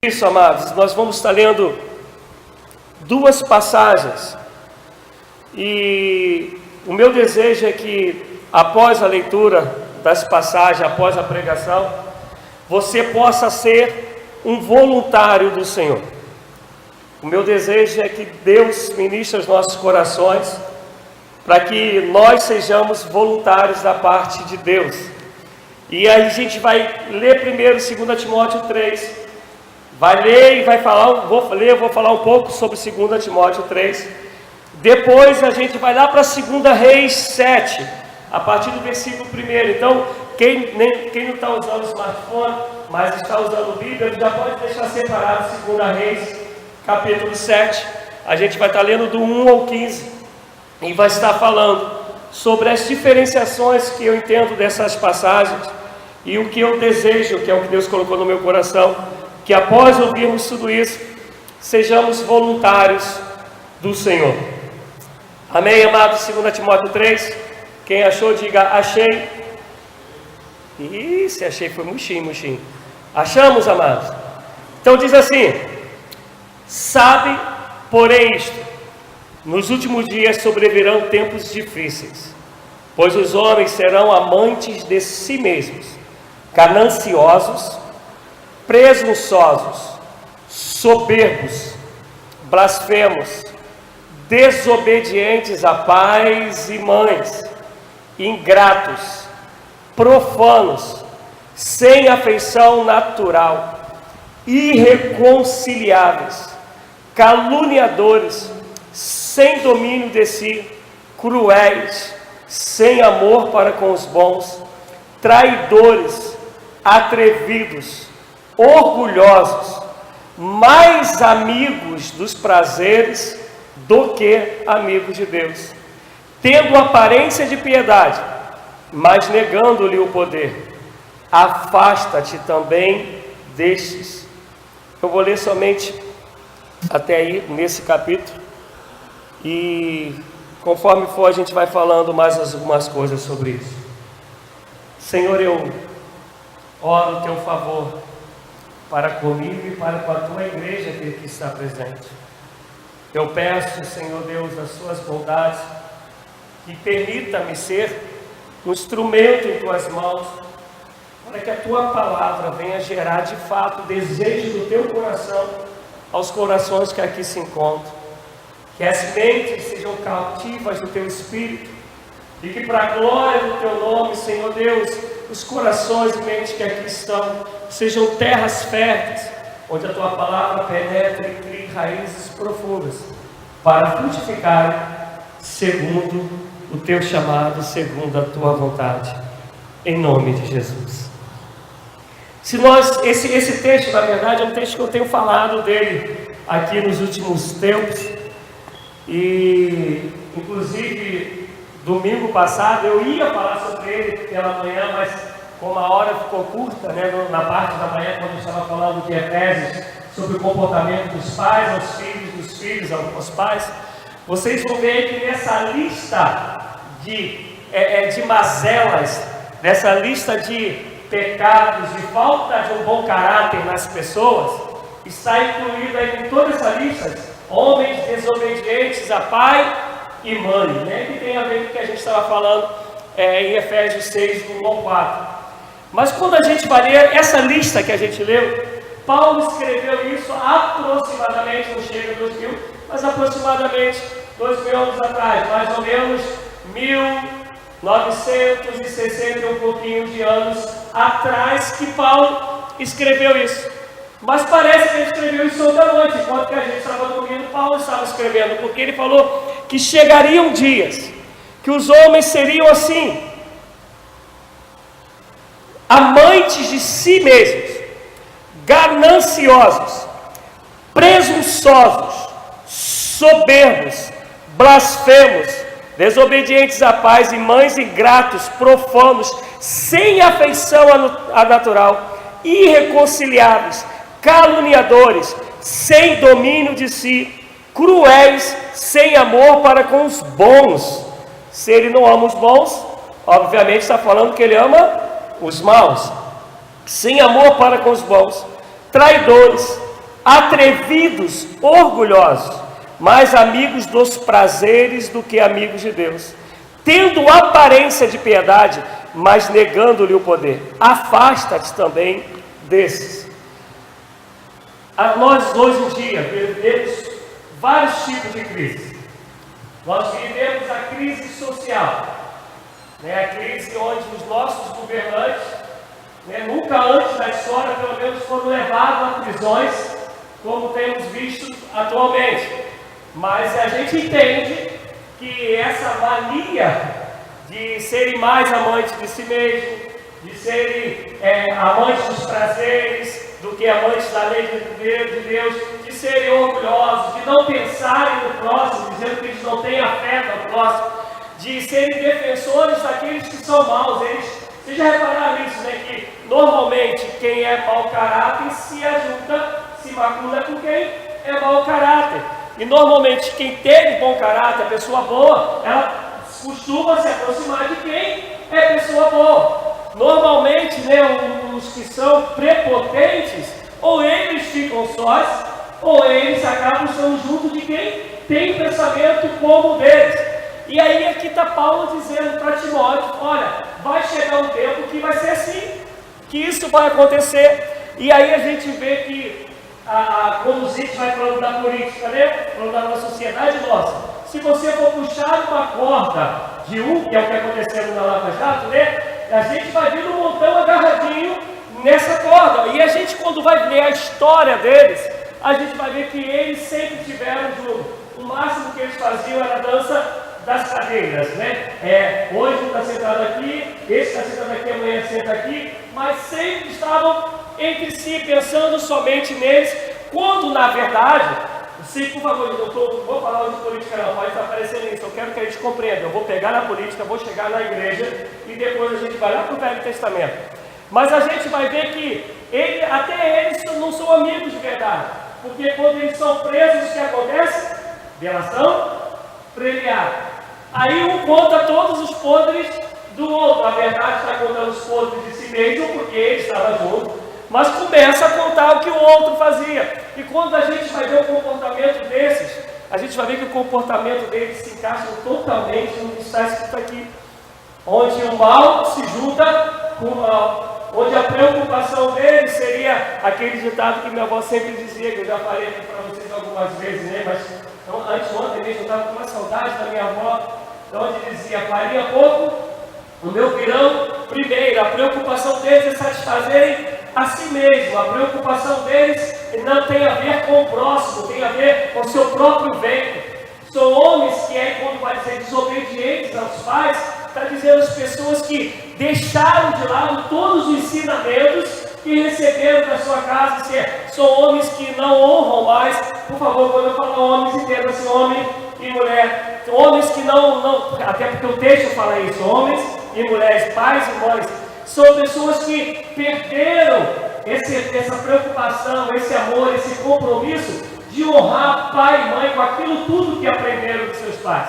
Isso, amados, nós vamos estar lendo duas passagens e o meu desejo é que após a leitura das passagens, após a pregação, você possa ser um voluntário do Senhor. O meu desejo é que Deus ministre os nossos corações para que nós sejamos voluntários da parte de Deus. E aí a gente vai ler primeiro 2 Timóteo 3. Vai ler e vai falar, vou falar um pouco sobre 2 Timóteo 3. Depois a gente vai lá para 2 Reis 7, a partir do versículo 1. Então, quem não está usando o smartphone, mas está usando o Bíblia, já pode deixar separado 2 Reis, capítulo 7. A gente vai estar lendo do 1 ao 15 e vai estar falando sobre as diferenciações que eu entendo dessas passagens e o que eu desejo, que é o que Deus colocou no meu coração, que após ouvirmos tudo isso, sejamos voluntários do Senhor. Amém, amados? 2 Timóteo 3, quem achou, diga, achei. Se achei foi murchinho. Achamos, amados? Então diz assim: sabe, porém isto, nos últimos dias sobrevirão tempos difíceis, pois os homens serão amantes de si mesmos, gananciosos, presunçosos, soberbos, blasfemos, desobedientes a pais e mães, ingratos, profanos, sem afeição natural, irreconciliáveis, caluniadores, sem domínio de si, cruéis, sem amor para com os bons, traidores, atrevidos, orgulhosos, mais amigos dos prazeres do que amigos de Deus, tendo aparência de piedade, mas negando-lhe o poder. Afasta-te também destes. Eu vou ler somente até aí nesse capítulo e conforme for a gente vai falando mais algumas coisas sobre isso. Senhor, eu oro o teu favor para comigo e para com a tua igreja que aqui está presente. Eu peço, Senhor Deus, as suas bondades, que permita-me ser um instrumento em tuas mãos, para que a tua palavra venha gerar de fato o desejo do teu coração aos corações que aqui se encontram. Que as mentes sejam cativas do teu espírito e que para a glória do teu nome, Senhor Deus, os corações e mentes que aqui estão sejam terras férteis, onde a tua palavra penetre e crie raízes profundas, para frutificarem segundo o teu chamado, segundo a tua vontade, em nome de Jesus. Esse texto, na verdade, é um texto que eu tenho falado dele aqui nos últimos tempos, e inclusive domingo passado eu ia falar sobre ele pela manhã, mas como a hora ficou curta, né, na parte da manhã, quando eu estava falando de Efésios, sobre o comportamento dos pais aos filhos, dos filhos aos pais, vocês vão ver que nessa lista de mazelas, nessa lista de pecados, de falta de um bom caráter nas pessoas, está incluído aí em toda essa lista, homens desobedientes a pai e mãe, né? Que tem a ver com o que a gente estava falando em Efésios 6, 1 ao 4. Mas quando a gente vai ler essa lista que a gente leu, Paulo escreveu isso aproximadamente, não chega a 2000, mas aproximadamente 2000 anos atrás, mais ou menos 1960 e um pouquinho de anos atrás que Paulo escreveu isso. Mas parece que ele escreveu isso toda noite, enquanto que a gente estava dormindo, Paulo estava escrevendo, porque ele falou que chegariam dias que os homens seriam assim, amantes de si mesmos, gananciosos, presunçosos, soberbos, blasfemos, desobedientes a pais e mães, ingratos, profanos, sem afeição a natural, irreconciliáveis, caluniadores, sem domínio de si, cruéis, sem amor para com os bons. Se ele não ama os bons, obviamente está falando que ele ama os maus. Sem amor para com os bons, traidores, atrevidos, orgulhosos, mais amigos dos prazeres do que amigos de Deus, tendo aparência de piedade, mas negando-lhe o poder. Afasta-te também desses. Nós hoje em dia vivemos vários tipos de crise. Nós vivemos a crise social, a crise onde os nossos governantes, nunca antes da história, pelo menos, foram levados a prisões, como temos visto atualmente. Mas a gente entende que essa mania de serem mais amantes de si mesmo, de serem amantes dos prazeres do que amantes da lei de Deus, de serem orgulhosos, de não pensarem no próximo, dizendo que eles não têm afeto ao próximo, de serem defensores daqueles que são maus. Vocês já repararam isso, que normalmente quem é mau caráter se ajunta, se macula com quem é mau caráter. E normalmente quem teve bom caráter, a pessoa boa, ela costuma se aproximar de quem é pessoa boa. Normalmente, os que são prepotentes, ou eles ficam sós, ou eles acabam estando junto de quem tem pensamento como o deles. E aí aqui está Paulo dizendo para Timóteo: olha, vai chegar um tempo que vai ser assim, que isso vai acontecer. E aí a gente vê que quando o Zico vai falando da política, falando da nossa sociedade nossa, se você for puxar uma corda de que é o que aconteceu na Lava Jato, a gente vai vir um montão agarradinho nessa corda. E a gente, quando vai ver a história deles, a gente vai ver que eles sempre tiveram junto. O máximo que eles faziam era a dança das cadeiras, hoje um está sentado aqui, esse está sentado aqui, amanhã senta aqui, mas sempre estavam entre si, pensando somente neles, quando na verdade, por favor, doutor, vou falar de política não, pode estar aparecendo isso, eu quero que a gente compreenda, eu vou pegar na política, vou chegar na igreja e depois a gente vai lá para o Velho Testamento. Mas a gente vai ver que até eles não são amigos de verdade, porque quando eles são presos, o que acontece? Delação premiada. Aí um conta todos os podres do outro, na verdade está contando os podres de si mesmo, porque ele estava junto, mas começa a contar o que o outro fazia. E quando a gente vai ver o comportamento desses, a gente vai ver que o comportamento deles se encaixa totalmente no que está escrito aqui, onde o mal se junta com o mal, onde a preocupação deles seria aquele ditado que minha avó sempre dizia, que eu já falei aqui para vocês algumas vezes, mas então, ontem mesmo eu estava com uma saudade da minha avó, onde dizia: faria pouco, o meu pirão primeiro. A preocupação deles é satisfazerem a si mesmo. A preocupação deles não tem a ver com o próximo, tem a ver com o seu próprio ventre. São homens que quando vai dizer desobedientes aos pais, está dizendo as pessoas que deixaram de lado todos os ensinamentos que receberam da sua casa. São homens que não honram mais. Por favor, quando eu falo homens, entenda-se homem e mulher. Homens que não, até porque o texto fala isso, homens e mulheres, pais e mães, são pessoas que perderam essa preocupação, esse amor, esse compromisso de honrar pai e mãe com aquilo tudo que aprenderam dos seus pais.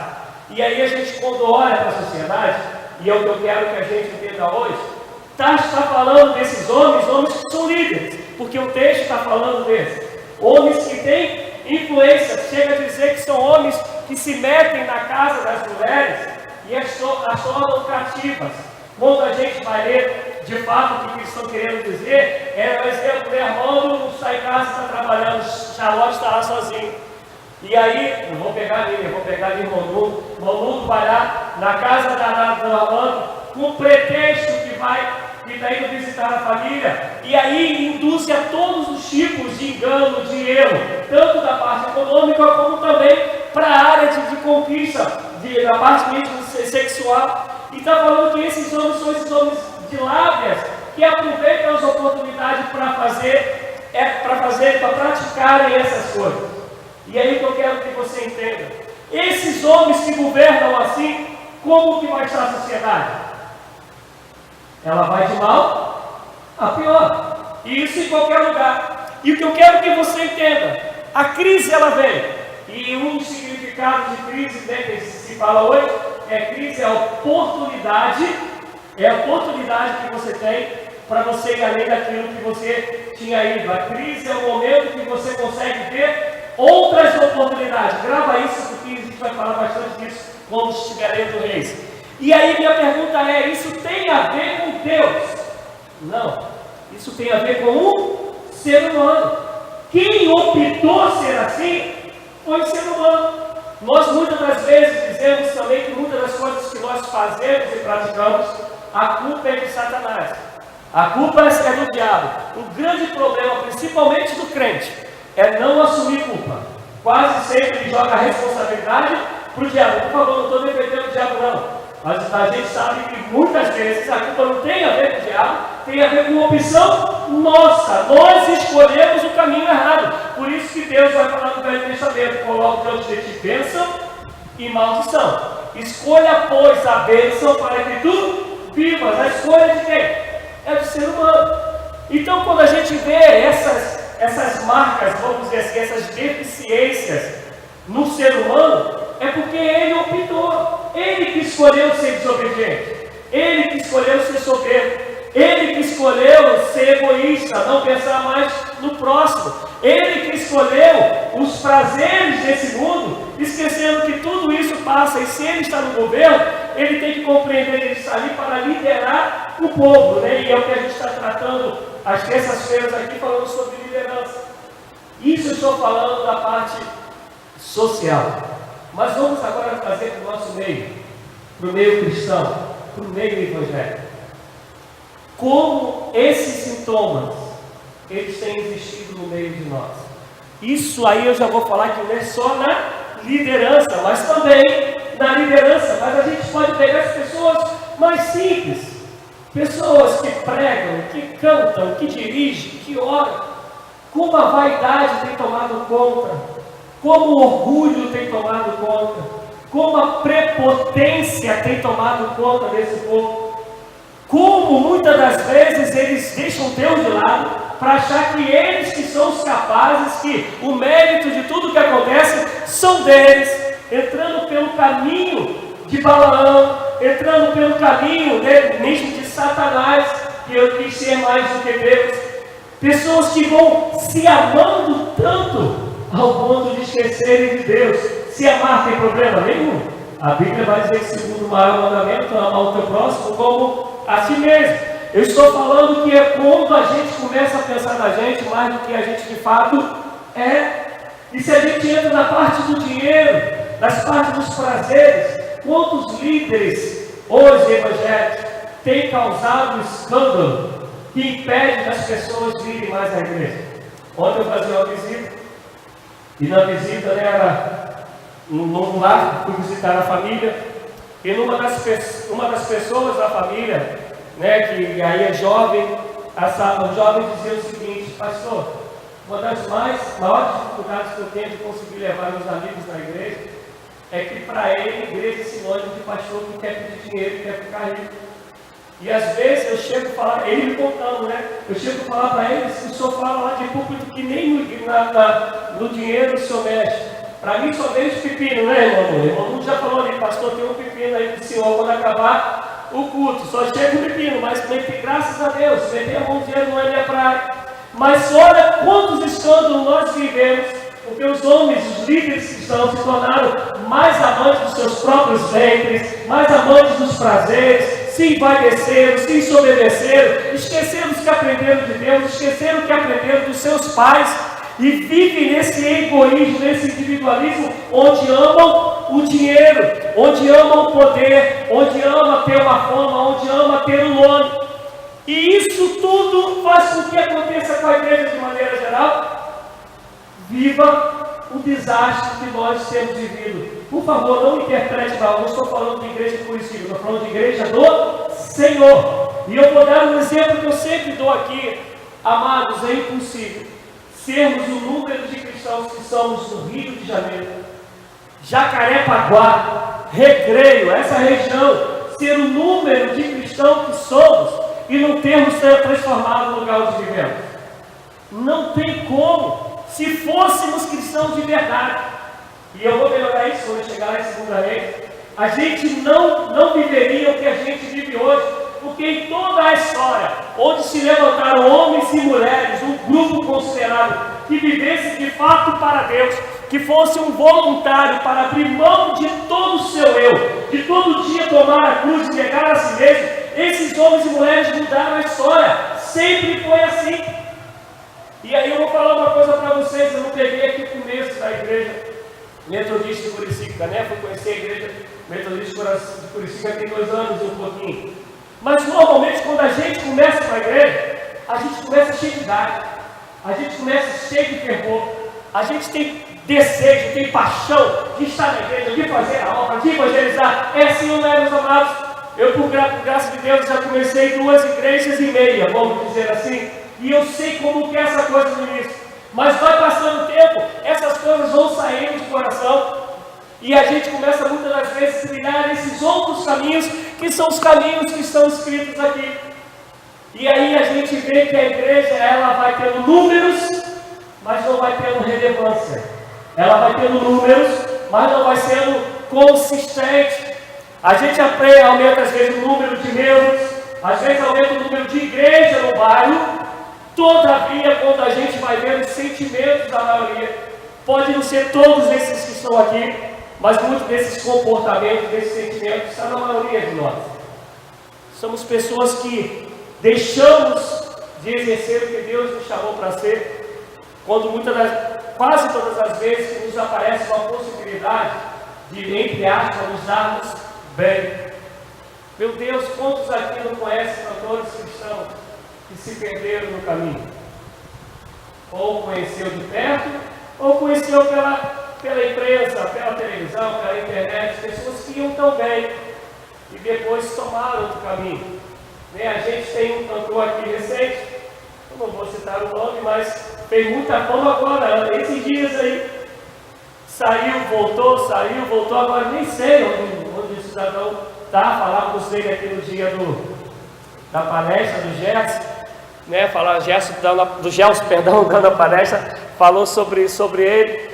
E aí a gente, quando olha para a sociedade, e é o que eu quero que a gente entenda hoje, está falando desses homens que são líderes, porque o texto está falando deles. Homens que têm influência, chega a dizer que são homens que se metem na casa das mulheres e as tornam cativas. Quando a gente vai ler, de fato, o que eles estão querendo dizer, o exemplo, Armando não está em casa, está trabalhando, Charlotte está lá sozinho. E aí, eu vou pegar ali irmão Nuno vai lá na casa do Armando, com o pretexto que está indo visitar a família, e aí induz a todos os tipos de engano, de erro, tanto da parte econômica como também para a área de conquista, da parte mesmo sexual. E está falando que esses homens são esses homens de lábias que aproveitam as oportunidades para praticarem essas coisas. E aí que eu quero que você entenda, esses homens que governam assim, como que vai estar a sociedade? Ela vai de mal a pior. E isso em qualquer lugar. E o que eu quero que você entenda, a crise ela vem. E um dos significados de crise, que se fala hoje, crise é a oportunidade que você tem para você ir além daquilo que você tinha ido. A crise é o momento que você consegue Quem optou ser assim foi o ser humano. Nós muitas das vezes dizemos também que muitas das coisas que nós fazemos e praticamos, a culpa é de Satanás. A culpa é do diabo. Um grande problema, principalmente do crente, é não assumir culpa. Quase sempre ele joga a responsabilidade para o diabo. Por favor, não estou defendendo o diabo não. Mas a gente sabe que muitas vezes a culpa não tem a ver com o diabo, tem a ver com uma opção nossa. Nós escolhemos o caminho errado. Por isso que Deus vai falar no Velho Testamento: coloque diante de ti bênção e maldição. Escolha, pois, a bênção para que tu vivas. A escolha de quem? É do ser humano. Então, quando a gente vê essas marcas, vamos dizer assim, essas deficiências no ser humano, é porque ele optou. Ele que escolheu ser desobediente, ele que escolheu ser soberbo, ele que escolheu ser egoísta, não pensar mais no próximo, ele que escolheu os prazeres desse mundo, esquecendo que tudo isso passa, e se ele está no governo, ele tem que compreender que ele está ali para liderar o povo, né? E é o que a gente está tratando às terças-feiras aqui, falando sobre liderança. Isso eu estou falando da parte social. Mas vamos agora trazer para o nosso meio, para o meio cristão, para o meio evangélico. Como esses sintomas, eles têm existido no meio de nós. Isso aí eu já vou falar que não é só na liderança, mas também na liderança. Mas a gente pode pegar as pessoas mais simples, pessoas que pregam, que cantam, que dirigem, que oram. Como a vaidade tem tomado conta, como o orgulho tem tomado conta, como a prepotência tem tomado conta desse povo, como muitas das vezes eles deixam Deus de lado para achar que eles que são os capazes, que o mérito de tudo que acontece são deles, entrando pelo caminho de Balaão, entrando pelo caminho mesmo de Satanás, que eu quis ser mais do que Deus. Pessoas que vão se amando tanto ao ponto de esquecerem de Deus. Se amar tem problema nenhum. A Bíblia vai dizer que segundo o maior mandamento, amar o teu próximo como a ti mesmo. Eu estou falando que é quando a gente começa a pensar na gente mais do que a gente de fato é. E se a gente entra na parte do dinheiro, nas partes dos prazeres, quantos líderes hoje evangélicos têm causado escândalo que impede das pessoas virem mais à igreja? Ontem eu fazia uma visita, e na visita, era num lar, fui visitar a família, e uma das pessoas da família, né, que aí é jovem, o jovem dizia o seguinte: pastor, uma das maiores dificuldades que eu tenho de conseguir levar meus amigos na igreja é que para ele, igreja é sinônimo de pastor que quer pedir dinheiro, que quer ficar rico. E às vezes eu chego a falar, ele me contando, né? Eu chego a falar para ele, se o senhor fala lá de púlpito que nem no dinheiro o senhor mexe. Para mim só vejo pepino, né, irmão? O irmão já falou ali, pastor, tem um pepino aí do senhor quando acabar o culto. Só chega um pepino, mas graças a Deus, meter a mão no dinheiro não é minha praia. Mas olha quantos escândalos nós vivemos, porque os homens, os líderes cristãos, se tornaram mais amantes dos seus próprios ventres, mais amantes dos prazeres, se envaideceram, se ensoberbeceram, esqueceram que aprenderam de Deus, esqueceram que aprenderam dos seus pais, e vivem nesse egoísmo, nesse individualismo, onde amam o dinheiro, onde amam o poder, onde amam ter uma fama, onde amam ter um nome. E isso tudo faz com que aconteça com a igreja de maneira geral. Viva o desastre que nós temos vivido. Por favor, não interprete mal, não estou falando de igreja conhecida, estou falando de igreja do Senhor. E eu vou dar um exemplo que eu sempre dou aqui. Amados, é impossível sermos o número de cristãos que somos no Rio de Janeiro, Jacarepaguá, Recreio, essa região, ser o número de cristãos que somos e não termos sido transformados no lugar onde vivemos. Não tem como. Se fôssemos cristãos de verdade, e eu vou melhorar isso quando eu chegar lá em segunda Reis, a gente não viveria o que a gente vive hoje, porque em toda a história, onde se levantaram homens e mulheres, um grupo considerado que vivesse de fato para Deus, que fosse um voluntário para abrir mão de todo o seu eu, de todo dia tomar a cruz e negar a si mesmo, esses homens e mulheres mudaram a história, sempre foi assim. E aí eu vou falar uma coisa para você. peguei aqui o começo da igreja metodista de Curicica, né? Fui conhecer a igreja metodista de Curicica tem 2 anos e um pouquinho. Mas normalmente quando a gente começa com a igreja, a gente começa cheio de idade, a gente começa cheio de fervor, a gente tem desejo, tem paixão de estar na igreja, de fazer a obra, de evangelizar. É assim, não é, meus amados? Eu, por graça de Deus, já comecei 2 igrejas e meia, vamos dizer assim, e eu sei como que é essa coisa no início. Mas vai passando o tempo, essas coisas vão saindo do coração, e a gente começa muitas das vezes a trilhar esses outros caminhos, que são os caminhos que estão escritos aqui. E aí a gente vê que a igreja, ela vai tendo números, mas não vai tendo relevância. Ela vai tendo números, mas não vai sendo consistente. A gente aumenta às vezes o número de membros, às vezes aumenta o número de igreja no bairro. Todavia, quando a gente vai ver os sentimentos da maioria, pode não ser todos esses que estão aqui, mas muitos desses comportamentos, desses sentimentos, estão na maioria de nós. Somos pessoas que deixamos de exercer o que Deus nos chamou para ser, quando quase todas as vezes que nos aparece uma possibilidade de, entre aspas, nos darmos bem. Meu Deus, quantos aqui não conhecem cantores cristãos que se perderam no caminho? Ou conheceu de perto, ou conheceu pela imprensa, pela televisão, pela internet, pessoas que iam tão bem e depois tomaram outro caminho. A gente tem um cantor aqui recente, eu não vou citar o nome, mas fez muita fama agora, esses dias aí. Saiu, voltou, agora nem sei onde o cidadão está. Falávamos dele aqui no dia da palestra do Gerson, né? Do Gelson, dando a palestra, falou sobre ele.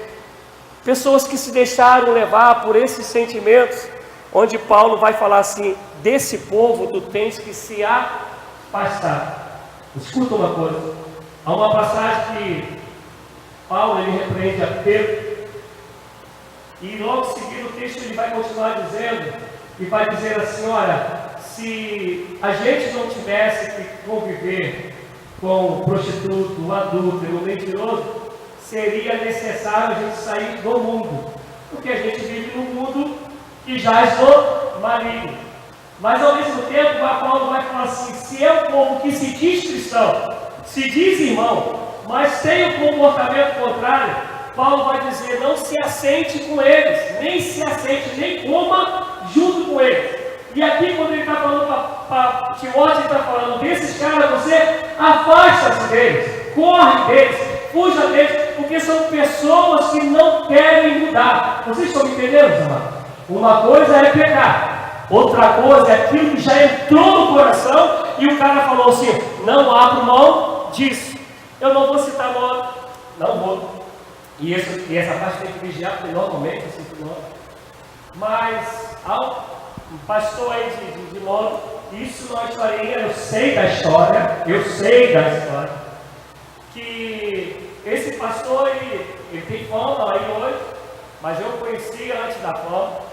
Pessoas que se deixaram levar por esses sentimentos, onde Paulo vai falar assim: desse povo tu tens que se afastar. Escuta uma coisa, há uma passagem que Paulo ele repreende a Pedro, e logo seguindo o texto ele vai continuar dizendo, e vai dizer assim: olha, se a gente não tivesse que conviver com o prostituto, o adúltero, o mentiroso, seria necessário a gente sair do mundo, porque a gente vive num mundo que jaz no maligno. Mas ao mesmo tempo, Paulo vai falar assim: se é um povo que se diz cristão, se diz irmão, mas tem um comportamento contrário, Paulo vai dizer: não se assente com eles, nem se assente, nem coma junto com eles. E aqui, quando ele está falando para Timóteo, ele está falando desses caras, você afasta-se deles, corre deles, fuja deles, porque são pessoas que não querem mudar. Vocês estão me entendendo, amados? Uma coisa é pecar, outra coisa é aquilo que já entrou no coração e o cara falou assim: não abro mão disso. Eu não vou citar nome, não vou. E essa parte tem que vigiar, porque normalmente eu cito nome. Mas ao pastor aí de nome, isso não é historinha, eu sei da história, que esse pastor ele tem fama aí hoje, mas eu conhecia antes da fama.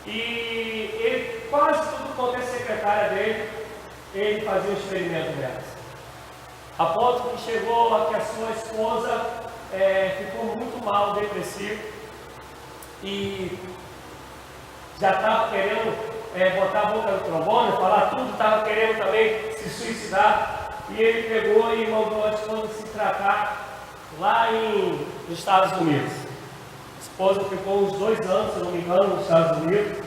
E ele, quase tudo quanto é secretária dele, ele fazia um experimento delas. A ponto que chegou a que a sua esposa ficou muito mal, depressiva, e já estava querendo botar a boca no trombone, falar tudo, estava querendo também se suicidar. E ele pegou e mandou a esposa se tratar lá nos Estados Unidos. A esposa ficou uns 2 anos, se não me engano, nos Estados Unidos.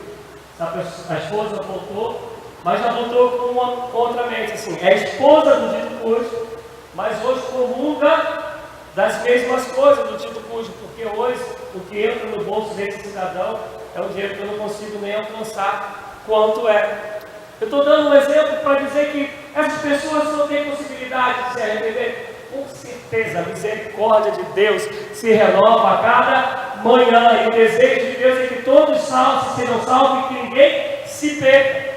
A esposa voltou, mas já voltou com uma outra mente, assim, é a esposa do dito cujo, mas hoje comunga das mesmas coisas do dito cujo, porque hoje o que entra no bolso desse cidadão é um dinheiro que eu não consigo nem alcançar quanto é. Eu estou dando um exemplo para dizer que essas pessoas não têm possibilidade de se arrepender. Com certeza, a misericórdia de Deus se renova a cada manhã, e o desejo de Deus é que todos sejam salvos e que ninguém se perca.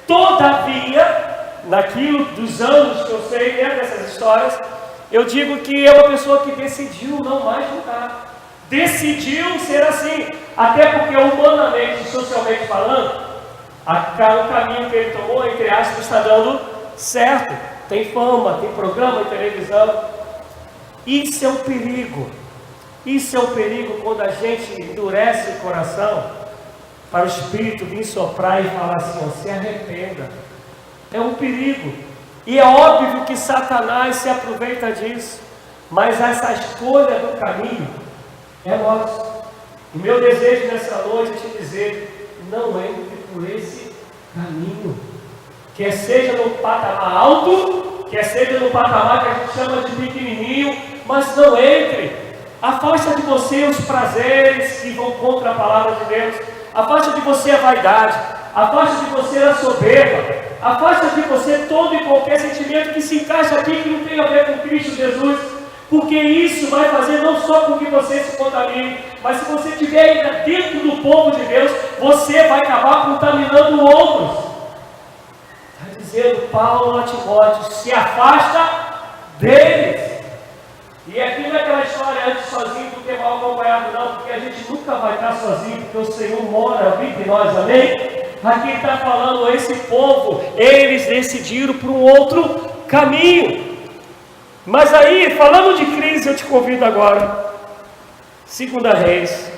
Todavia, naquilo dos anos que eu sei dessas histórias, eu digo que é uma pessoa que decidiu não mais mudar, decidiu ser assim, até porque humanamente e socialmente falando, o caminho que ele tomou, entre aspas, está dando certo. Tem fama, tem programa de televisão. Isso é um perigo. Isso é um perigo quando a gente endurece o coração para o Espírito vir soprar e falar assim, ó, se arrependa. É um perigo. E é óbvio que Satanás se aproveita disso. Mas essa escolha do caminho é nossa. O meu desejo nessa noite é te dizer, não entre por esse caminho. Quer seja no patamar alto, quer seja no patamar que a gente chama de pequenininho, mas não entre. Afasta de você os prazeres que vão contra a palavra de Deus. Afasta de você a vaidade. Afasta de você a soberba. Afasta de você todo e qualquer sentimento que se encaixa aqui, que não tem a ver com Cristo Jesus. Porque isso vai fazer não só com que você se contamine, mas se você estiver ainda dentro do povo de Deus, você vai acabar contaminando outros. Está dizendo Paulo a Timóteo, se afasta deles. E aqui não é aquela história antes sozinho do que mal acompanhado, não, porque a gente nunca vai estar sozinho, porque o Senhor mora entre nós, amém? Aqui está falando esse povo, eles decidiram por um outro caminho. Mas aí, falando de crise, eu te convido agora, 2 Reis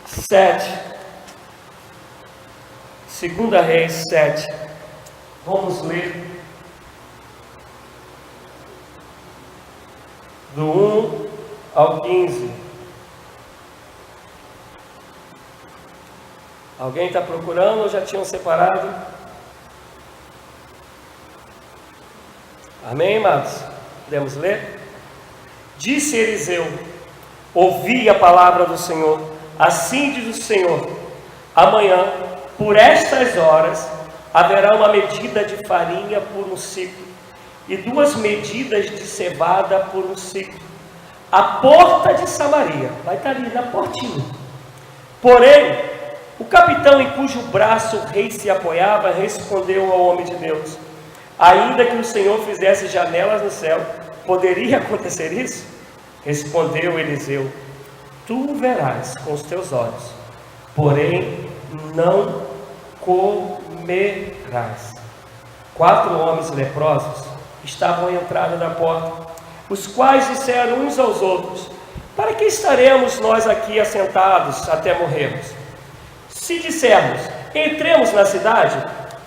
7, 2 Reis 7, vamos ler do 1 ao 15. Alguém está procurando ou já tinham separado? Amém, amados? Podemos ler? Disse Eliseu, ouvi a palavra do Senhor, assim diz o Senhor, amanhã, por estas horas, haverá uma medida de farinha por um ciclo, e 2 medidas de cevada por um ciclo, a porta de Samaria, vai estar ali na portinha. Porém, o capitão em cujo braço o rei se apoiava, respondeu ao homem de Deus, ainda que o Senhor fizesse janelas no céu, poderia acontecer isso? Respondeu Eliseu, tu verás com os teus olhos, porém não comerás. 4 homens leprosos estavam à entrada da porta, os quais disseram uns aos outros, para que estaremos nós aqui assentados até morrermos? Se dissermos, entremos na cidade,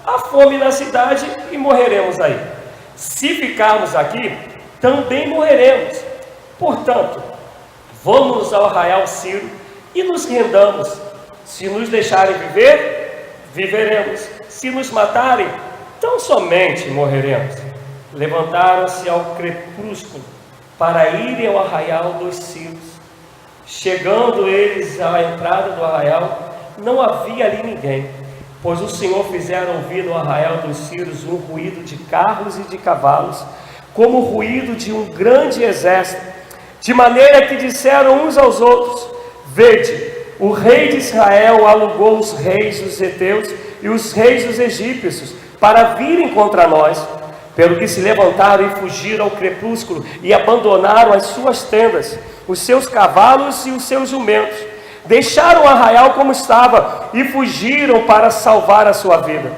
há fome na cidade e morreremos aí. Se ficarmos aqui, também morreremos. Portanto, vamos ao arraial Ciro e nos rendamos. Se nos deixarem viver, viveremos. Se nos matarem, tão somente morreremos. Levantaram-se ao crepúsculo para irem ao arraial dos Ciros. Chegando eles à entrada do arraial, não havia ali ninguém, pois o Senhor fizera ouvir no arraial dos Ciros um ruído de carros e de cavalos, como o ruído de um grande exército, de maneira que disseram uns aos outros, vede, o rei de Israel alugou os reis dos heteus e os reis dos egípcios para virem contra nós, pelo que se levantaram e fugiram ao crepúsculo e abandonaram as suas tendas, os seus cavalos e os seus jumentos, deixaram o arraial como estava e fugiram para salvar a sua vida.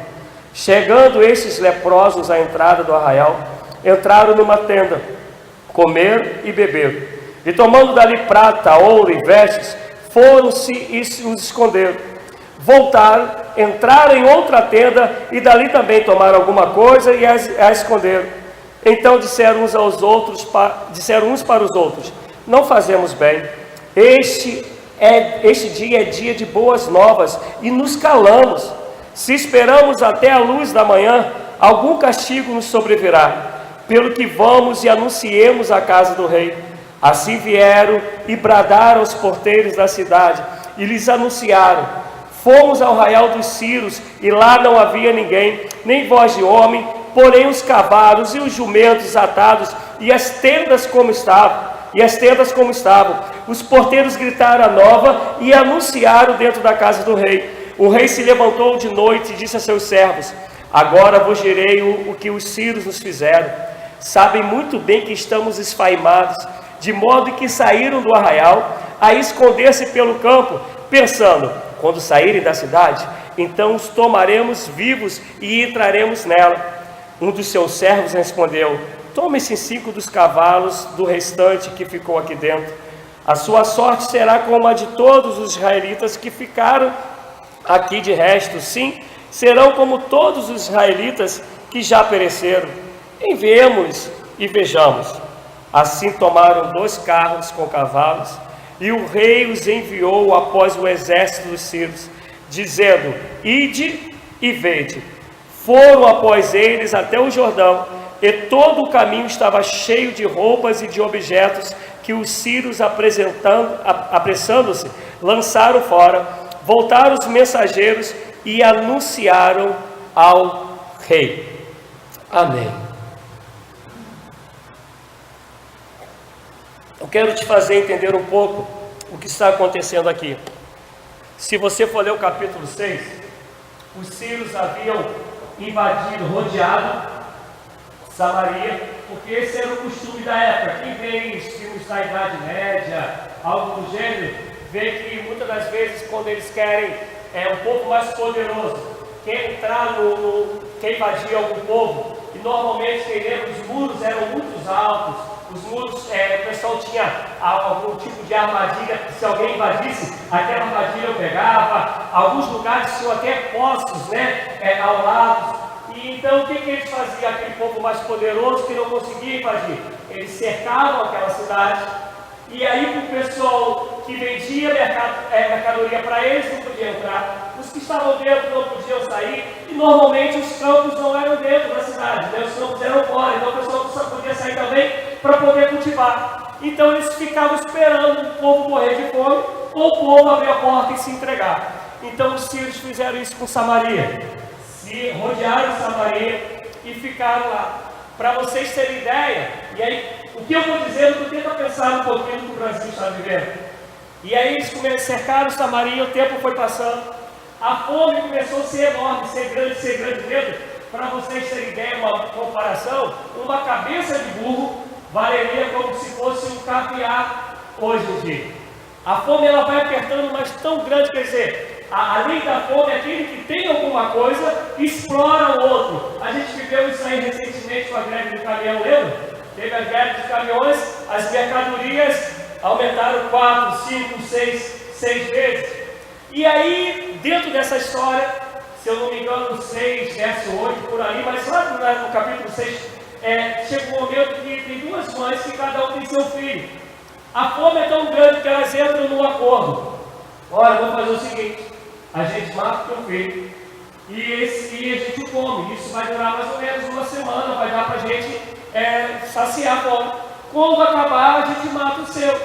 Chegando estes leprosos à entrada do arraial, entraram numa tenda, comeram e beberam, e tomando dali prata, ouro e vestes, foram-se e os esconderam. Voltaram, entraram em outra tenda e dali também tomaram alguma coisa e a esconderam. Então disseram uns para os outros, não fazemos bem, este dia é dia de boas novas e nos calamos. Se esperamos até a luz da manhã, algum castigo nos sobrevirá, pelo que vamos e anunciemos a casa do rei. Assim vieram e bradaram aos porteiros da cidade e lhes anunciaram, fomos ao arraial dos Ciros e lá não havia ninguém, nem voz de homem, porém os cavalos e os jumentos atados e as tendas como estavam. Os porteiros gritaram a nova e anunciaram dentro da casa do rei. O rei se levantou de noite e disse a seus servos, agora vos direi o que os sírios nos fizeram. Sabem muito bem que estamos esfaimados, de modo que saíram do arraial a esconder-se pelo campo, pensando, quando saírem da cidade, então os tomaremos vivos e entraremos nela. Um dos seus servos respondeu, tome-se 5 dos cavalos do restante que ficou aqui dentro. A sua sorte será como a de todos os israelitas que ficaram aqui de resto. Sim, serão como todos os israelitas que já pereceram. Enviemos e vejamos. Assim tomaram 2 carros com cavalos, e o rei os enviou após o exército dos sírios, dizendo: ide e vede. Foram após eles até o Jordão, e todo o caminho estava cheio de roupas e de objetos que os sírios, apressando-se, lançaram fora. Voltaram os mensageiros e anunciaram ao rei. Amém. Eu quero te fazer entender um pouco o que está acontecendo aqui. Se você for ler o capítulo 6, os sírios haviam invadido, rodeado Samaria, porque esse era o costume da época. Quem vê os filmes da Idade Média, algo do gênero, vê que muitas das vezes, quando eles querem um pouco mais poderoso, quer entrar quer invadir algum povo, e normalmente, quem lembra, os muros eram muito altos, os muros, o pessoal tinha algum tipo de armadilha, que se alguém invadisse, aquela armadilha eu pegava. Alguns lugares tinham até poços, ao lado. E então o que eles faziam? Aquele povo mais poderoso que não conseguia invadir, eles cercavam aquela cidade, e aí o pessoal que vendia mercadoria para eles não podia entrar, os que estavam dentro não podiam sair, e normalmente os campos não eram dentro da cidade, os campos eram fora, então o pessoal só podia sair também para poder cultivar. Então eles ficavam esperando o povo morrer de fome, ou o povo abrir a porta e se entregar. Então os sírios fizeram isso com Samaria. Se rodearam Samaria e ficaram lá. Para vocês terem ideia, e aí o que eu vou dizer, eu tento pensar um pouquinho do que o Brasil está vivendo. E aí eles cercaram Samaria, o tempo foi passando, a fome começou a ser enorme, ser grande mesmo. Para vocês terem ideia, uma comparação, uma cabeça de burro valeria como se fosse um caviar hoje em dia. A fome ela vai apertando, mas tão grande, quer dizer, além da fome, aquele que tem alguma coisa, explora o outro. A gente viveu isso aí recentemente com a greve do caminhão, lembra? Teve a greve dos caminhões, as mercadorias aumentaram 4, 5, 6 vezes. E aí, dentro dessa história, se eu não me engano, 6, verso 8, por ali, mas lá no capítulo 6, chega um momento que tem 2 mães que cada um tem seu filho. A fome é tão grande que elas entram num acordo. Olha, vamos fazer o seguinte: a gente mata o teu filho e a gente o come. Isso vai durar mais ou menos uma semana, vai dar para a gente saciar a fome. Quando acabar, a gente mata o seu.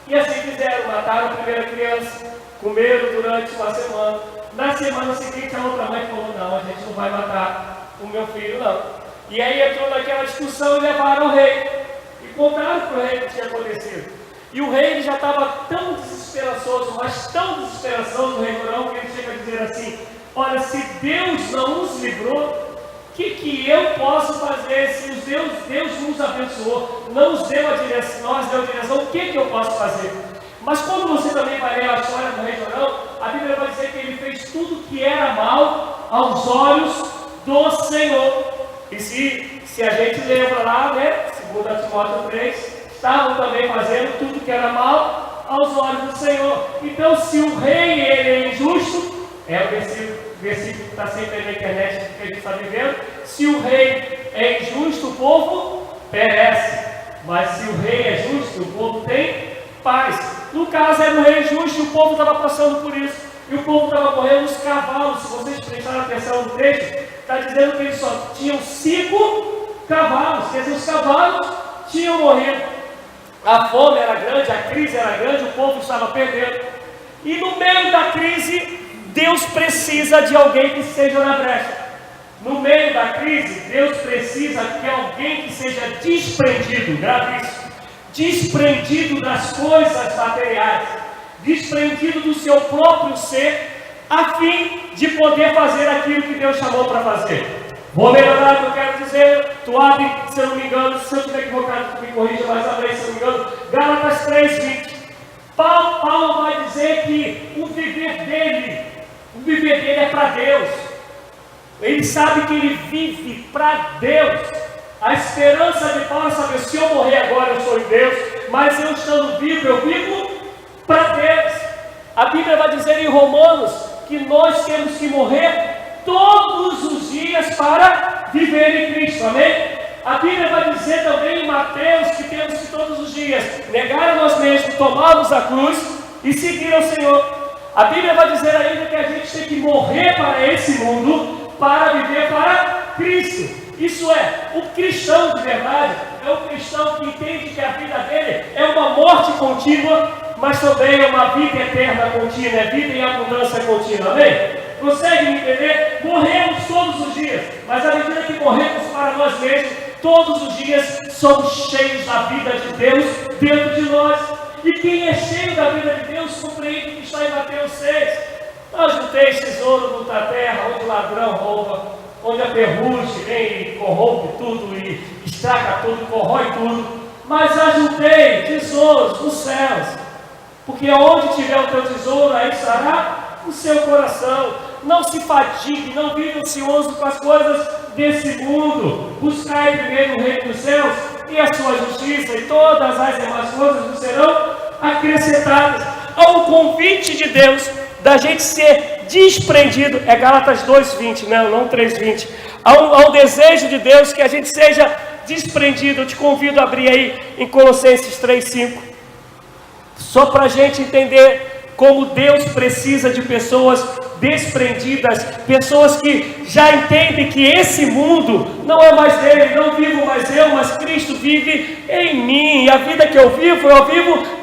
E assim fizeram, mataram a primeira criança, comeram durante uma semana. Na semana seguinte, a outra mãe falou: não, a gente não vai matar o meu filho, não. E aí entrou naquela discussão e levaram ao rei. E contaram para o rei o que tinha acontecido. E o rei já estava tão desesperançoso, mas tão desesperançoso no rei Jorão, que ele chega a dizer assim: olha, se Deus não nos livrou, o que eu posso fazer? Se Deus nos abençoou, não nos deu a direção, o que eu posso fazer? Mas quando você também vai ler a história do rei Jorão, a Bíblia vai dizer que ele fez tudo que era mal aos olhos do Senhor. E se a gente lembra lá, 2 Timóteo 3, estavam também fazendo tudo que era mal aos olhos do Senhor. Então, se o rei ele é injusto, o versículo que está sempre aí na internet que a gente está vivendo, se o rei é injusto, o povo perece. Mas se o rei é justo, o povo tem paz. No caso, era o rei justo e o povo estava passando por isso. E o povo estava morrendo, os cavalos, se vocês prestarem atenção no texto, está dizendo que eles só tinham 5 cavalos, quer dizer, os cavalos tinham morrido. A fome era grande, a crise era grande, o povo estava perdendo. E no meio da crise, Deus precisa de alguém que seja na brecha. No meio da crise, Deus precisa de alguém que seja desprendido, grave isso, desprendido das coisas materiais, desprendido do seu próprio ser, a fim de poder fazer aquilo que Deus chamou para fazer. Vou melhorar o que eu quero dizer. Tu abre, se eu não me engano, se eu estiver equivocado, tu me corrija, mas abre aí, se eu não me engano, Gálatas 3:20. Paulo vai dizer que o viver dele é para Deus. Ele sabe que ele vive para Deus. A esperança de Paulo é saber: se eu morrer agora, eu sou em Deus, mas eu estando vivo, eu vivo para Deus. A Bíblia vai dizer em Romanos que nós temos que morrer todos os dias para viver em Cristo, amém? A Bíblia vai dizer também em Mateus que temos que todos os dias negar a nós mesmos, tomarmos a cruz e seguir ao Senhor. A Bíblia vai dizer ainda que a gente tem que morrer para esse mundo para viver para Cristo. Isso é, o cristão de verdade é um cristão que entende que a vida dele é uma morte contínua, mas também é uma vida eterna contínua, é vida em abundância contínua, amém? Consegue me entender? Morremos todos os dias, mas à medida que morremos para nós mesmos, todos os dias somos cheios da vida de Deus dentro de nós. E quem é cheio da vida de Deus compreende o que está em Mateus 6. Nós não temos tesouro na terra, onde o ladrão rouba, onde a ferrugem vem e corrompe tudo e estraga tudo, corrói tudo. Mas ajuntei tesouros nos céus, porque onde tiver o teu tesouro, aí estará o seu coração. Não se fadigue, não vive ansioso com as coisas desse mundo. Buscai primeiro o reino dos céus e a sua justiça, e todas as demais coisas nos serão acrescentadas. Há um convite de Deus da gente ser desprendido, é Gálatas 2:20, não 3:20. Há um desejo de Deus que a gente seja desprendido. Eu te convido a abrir aí em Colossenses 3:5, só para a gente entender como Deus precisa de pessoas desprendidas, pessoas que já entendem que esse mundo não é mais dele, não vivo mais eu, mas Cristo vive em mim, e a vida que eu vivo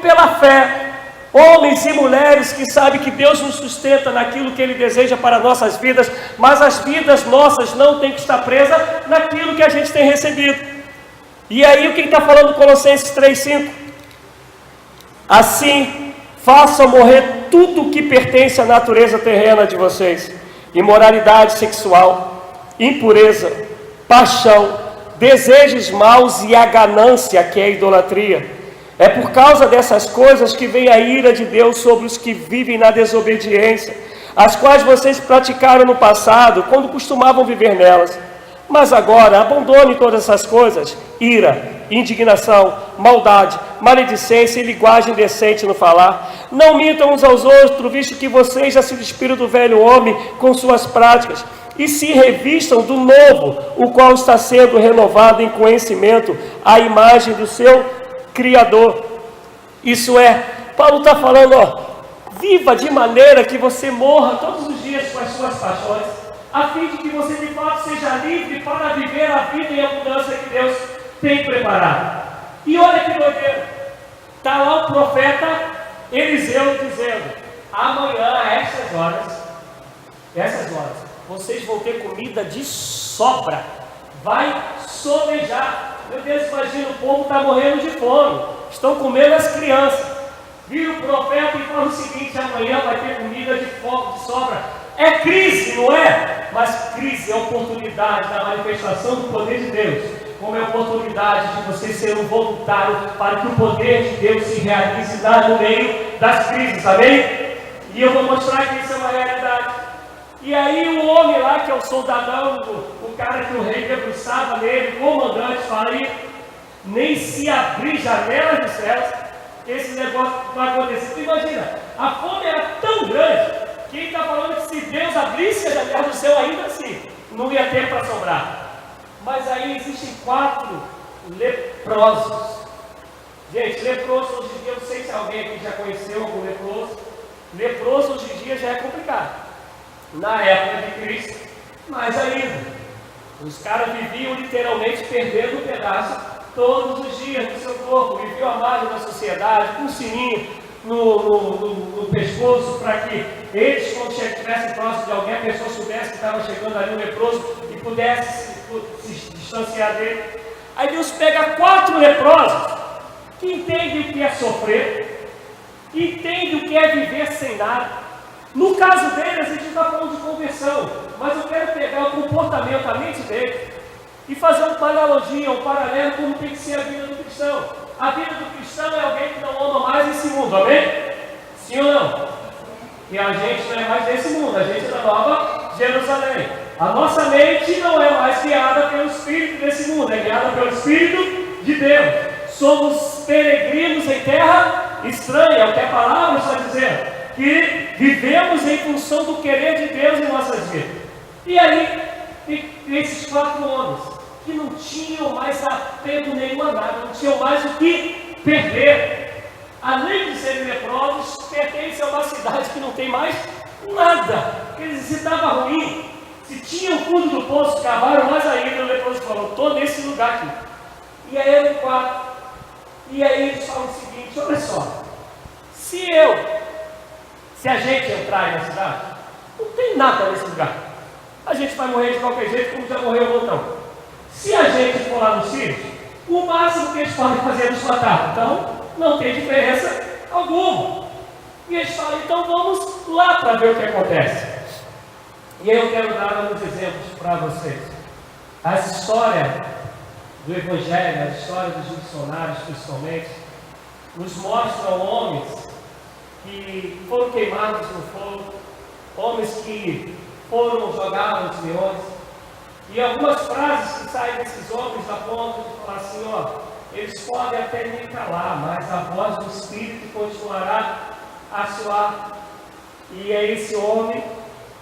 pela fé. Homens e mulheres que sabem que Deus nos sustenta naquilo que Ele deseja para nossas vidas, mas as vidas nossas não têm que estar presas naquilo que a gente tem recebido. E aí o que está falando Colossenses 3:5? Assim, façam morrer tudo que pertence à natureza terrena de vocês: imoralidade sexual, impureza, paixão, desejos maus e a ganância, que é a idolatria. É por causa dessas coisas que vem a ira de Deus sobre os que vivem na desobediência, as quais vocês praticaram no passado, quando costumavam viver nelas. Mas agora, abandone todas essas coisas: ira, indignação, maldade, maledicência e linguagem indecente no falar. Não mintam uns aos outros, visto que vocês já se despiram do velho homem com suas práticas, e se revistam do novo, o qual está sendo renovado em conhecimento à imagem do seu Criador. Isso é, Paulo está falando, viva de maneira que você morra todos os dias com as suas paixões, a fim de que você de fato seja livre para viver a vida em abundância que Deus tem preparado. E olha que doideira, está lá o profeta Eliseu dizendo: amanhã a essas horas, vocês vão ter comida de sobra, vai sobejar. Meu Deus, imagina, o povo está morrendo de fome, estão comendo as crianças. Vira o profeta e fala o seguinte: amanhã vai ter comida de sobra. É crise, não é? Mas crise é oportunidade da manifestação do poder de Deus, como é oportunidade de você ser um voluntário para que o poder de Deus se realize lá no meio das crises, amém? E eu vou mostrar que isso é uma realidade. E aí o homem lá, que é o soldadão, o cara que o rei debruçava nele, o comandante, fala aí: nem se abrir janelas dos céus, esse negócio vai acontecer. Imagina, a fome era tão grande que ele está falando que se Deus abrisse a janela do céu, ainda assim não ia ter para sobrar. Mas aí existem 4 leprosos. Gente, leproso hoje em dia, eu não sei se alguém aqui já conheceu algum leproso. Leproso hoje em dia já é complicado. Na época de Cristo, mais ainda. Os caras viviam literalmente perdendo um pedaço todos os dias do seu corpo, viviam à margem da sociedade, com um sininho no pescoço, para que eles, quando estivessem próximo de alguém, a pessoa soubesse que estava chegando ali um leproso e pudesse se distanciar dele. Aí Deus pega 4 leprosos que entendem o que é sofrer, entendem o que é viver sem nada. No caso deles, a gente está falando de conversão, mas eu quero pegar o comportamento, a mente deles, e fazer uma analogia, um paralelo como tem que ser a vida do cristão. A vida do cristão é alguém que não ama mais esse mundo, amém? Sim ou não? E a gente não é mais desse mundo, a gente é da Nova Jerusalém. A nossa mente não é mais guiada pelo espírito desse mundo, é guiada pelo Espírito de Deus. somos peregrinos em terra estranha, é o que a palavra está dizendo, que vivemos em função do querer de Deus em nossas vidas. E aí, esses 4 homens, que não tinham mais apego nenhum a nada, não tinham mais o que perder, além de serem leprosos, pertencem a uma cidade que não tem mais nada, se estava ruim, se tinha o fundo do poço, cavaram mais ainda. O leproso falou: estou nesse lugar aqui. E aí eram 4, e aí eles falam o seguinte: olha só, se a gente entrar aí na cidade, não tem nada nesse lugar, a gente vai morrer de qualquer jeito, como já morreu o montão. Se a gente for lá nos Sírios, o máximo que eles podem fazer é nos matar, então não tem diferença alguma. E eles falam: então vamos lá para ver o que acontece. E aí eu quero dar alguns exemplos para vocês. A história do Evangelho, a história dos missionários principalmente, nos mostram homens que foram queimados no fogo, homens que foram jogados nos leões. E algumas frases que saem desses homens apontam de falar assim: ó, eles podem até me calar, mas a voz do Espírito continuará a soar. E aí esse homem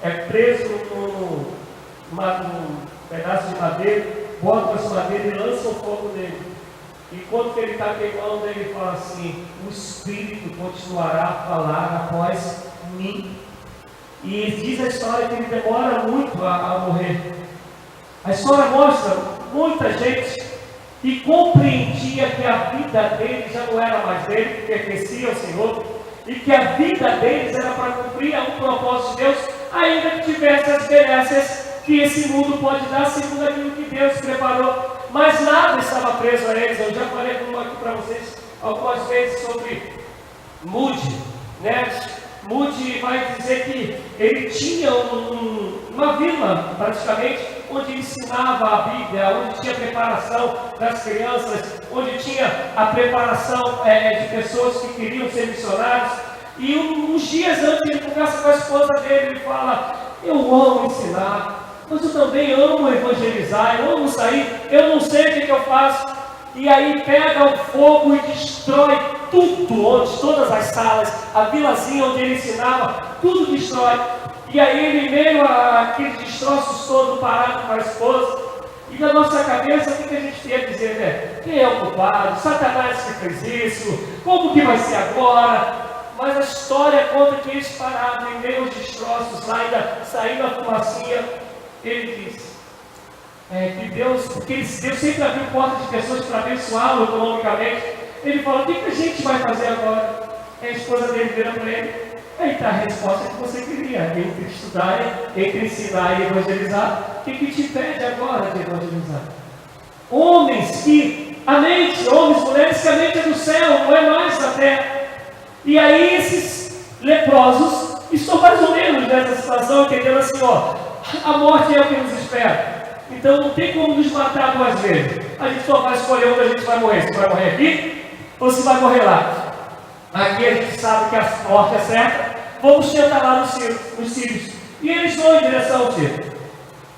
é preso num pedaço de madeira, bota essa madeira e lança o fogo nele. E quando ele está queimando, ele fala assim: o Espírito continuará a falar após mim. E diz a história que ele demora muito a morrer. A história mostra muita gente que compreendia que a vida dele já não era mais dele, que pertencia ao Senhor, e que a vida deles era para cumprir um propósito de Deus, ainda que tivesse as benesses que esse mundo pode dar, segundo aquilo que Deus preparou. Mas nada estava preso a eles. Eu já falei aqui para vocês algumas vezes sobre Moody, né? Moody vai dizer que ele tinha uma vila, praticamente, onde ensinava a Bíblia, onde tinha preparação das crianças, onde tinha a preparação de pessoas que queriam ser missionários. E uns dias antes ele conversa com a esposa dele, ele fala: eu amo ensinar, mas eu também amo evangelizar, eu amo sair, eu não sei o que eu faço. E aí pega o fogo e destrói tudo, todas as salas, a vilazinha onde ele ensinava, tudo destrói. E aí ele, meio aqueles destroços todos, parado com a esposa, e na nossa cabeça, o que a gente tem a dizer, né? Quem é o culpado? Satanás que fez isso? Como que vai ser agora? Mas a história conta que eles pararam em meio aos destroços, lá ainda saindo a fumacinha. Ele diz que Deus, porque Deus sempre abriu portas de pessoas para abençoá-lo economicamente. Ele falou: o que a gente vai fazer agora? A esposa dele vira para ele: aí está a resposta que você queria, entre estudar, entre ensinar e evangelizar. O que te impede agora de evangelizar? Homens que a mente, homens, mulheres que a mente é do céu, não é mais da terra. E aí esses leprosos estão mais ou menos nessa situação, entendendo assim: ó, a morte é o que nos espera. Então não tem como nos matar 2 vezes. A gente só vai escolher onde a gente vai morrer. Se vai morrer aqui ou se vai morrer lá. Aqui a gente sabe que a morte é certa. Vamos tentar lá nos Sírios. E eles vão em direção ao Sírio.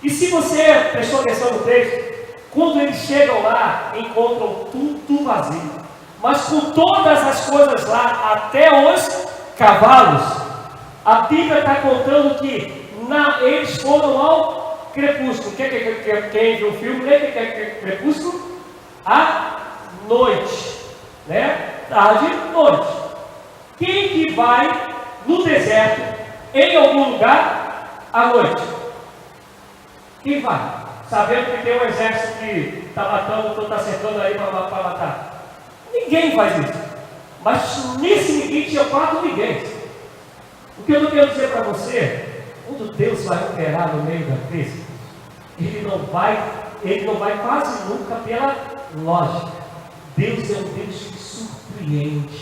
E se você prestou atenção no texto, quando eles chegam lá, encontram tudo vazio. Mas com todas as coisas lá, até os cavalos. A Bíblia está contando que eles foram ao crepúsculo. Quem viu o filme, lembra que é crepúsculo? À noite, né? Tarde, noite. Quem que vai no deserto, em algum lugar, à noite? Quem vai? Sabendo que tem um exército que está matando, está cercando aí para matar. Ninguém faz isso. Mas nesse ninguém tinha 4 ninguém. O que eu não quero dizer para você, quando Deus vai operar no meio da crise, Ele não vai quase nunca pela lógica. Deus é um Deus que surpreende.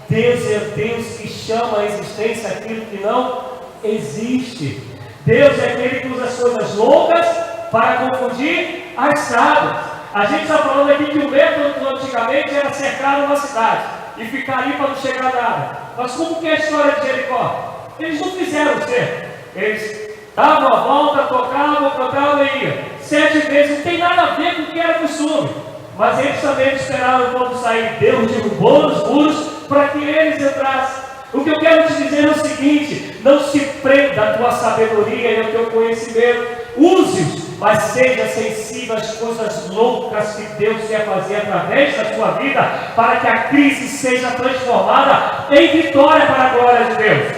Deus é um Deus que chama à existência aquilo que não existe. Deus é aquele que usa as coisas loucas para confundir as sábias. A gente está falando aqui que o método antigamente era cercar uma cidade e ficar ali para não chegar nada. Mas como que é a história de Jericó? Eles não fizeram cerco. Eles davam a volta, tocavam e iam. 7 vezes, não tem nada a ver com o que era costume. mas eles também esperaram quando sair. Deus derrubou os muros para que eles entrassem. O que eu quero te dizer é o seguinte: não se prenda à tua sabedoria e ao teu conhecimento, use-os, mas seja sensível às coisas loucas que Deus quer fazer através da sua vida, para que a crise seja transformada em vitória para a glória de Deus.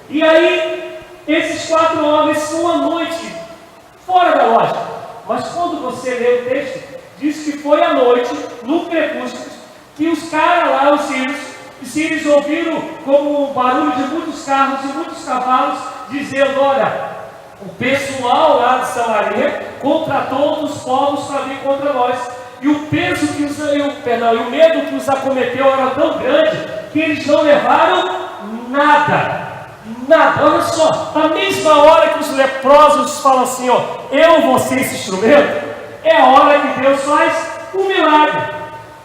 E aí, esses 4 homens, uma noite, fora da lógica, mas quando você lê o texto, diz que foi à noite, no crepúsculo, que os caras lá, os sírios ouviram como o barulho de muitos carros e muitos cavalos, dizendo: olha, o pessoal lá de Samaria contratou outros povos para vir contra nós. E o peso que o medo que os acometeu era tão grande que eles não levaram nada. Nada. Olha só, na mesma hora que os leprosos falam assim: ó, eu vou ser esse instrumento, é a hora que Deus faz o milagre.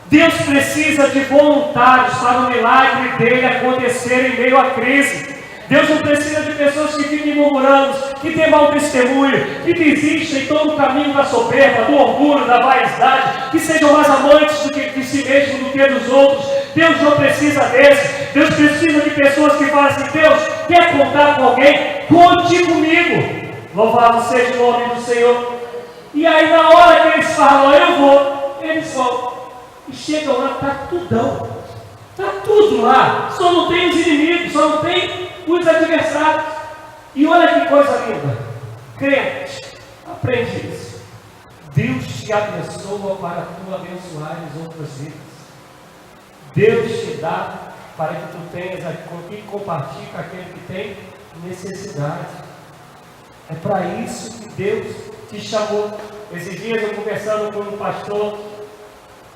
Deus precisa de voluntários para o milagre dele acontecer em meio à crise. Deus não precisa de pessoas que fiquem murmurando, que têm mau testemunho, que desistem em todo o caminho da soberba, do orgulho, da vaidade, que sejam mais amantes de si mesmo do que dos outros. Deus não precisa desse. Deus precisa de pessoas que falam assim: Deus, quer contar com alguém? Conte comigo. Louvado seja o nome do Senhor. E aí, na hora que eles falam: eu vou, eles vão. E chegam lá, está tudão. Está tudo lá. Só não tem os inimigos, só não tem os adversários. E olha que coisa linda. Crente, aprende isso. Deus te abençoa para tu abençoares outras vidas. Deus te dá para que tu tenhas com quem compartilhe com aquele que tem necessidade. É para isso que Deus te chamou. Esses dias eu conversando com um pastor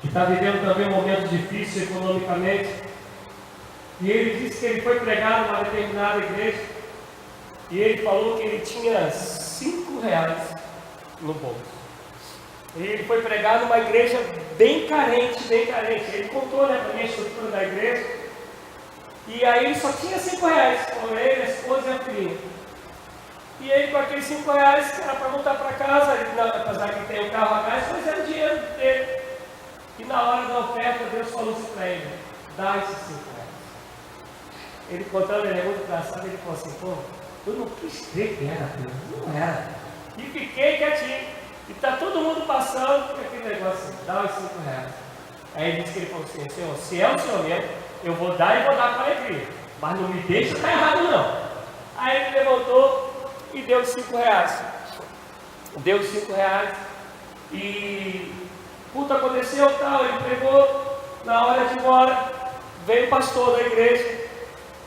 que está vivendo também um momento difícil economicamente, e ele disse que ele foi pregar numa determinada igreja, e ele falou que ele tinha 5 reais no bolso. E ele foi pregar numa igreja bem carente, bem carente. Ele contou, né, para mim a estrutura da igreja, e aí ele só tinha 5 reais, com ele, a esposa e a filhinha. E ele, com aqueles 5 reais, era para voltar para casa, apesar que tem o carro a gás, mas era o dinheiro dele. E na hora da oferta, Deus falou assim para ele: dá esses 5 reais. Ele contando, ele é muito engraçado, ele falou assim: pô, eu não quis crer que era Deus, não era. E fiquei quietinho. E está todo mundo passando por aquele negócio assim: dá os 5 reais. Aí ele disse que ele falou assim: Senhor, se é o Senhor mesmo, eu vou dar e vou dar com alegria, mas não me deixa estar errado não. Aí ele levantou e deu os 5 reais. Deu os 5 reais e tudo aconteceu, tal, ele pregou. Na hora de ir embora, veio o pastor da igreja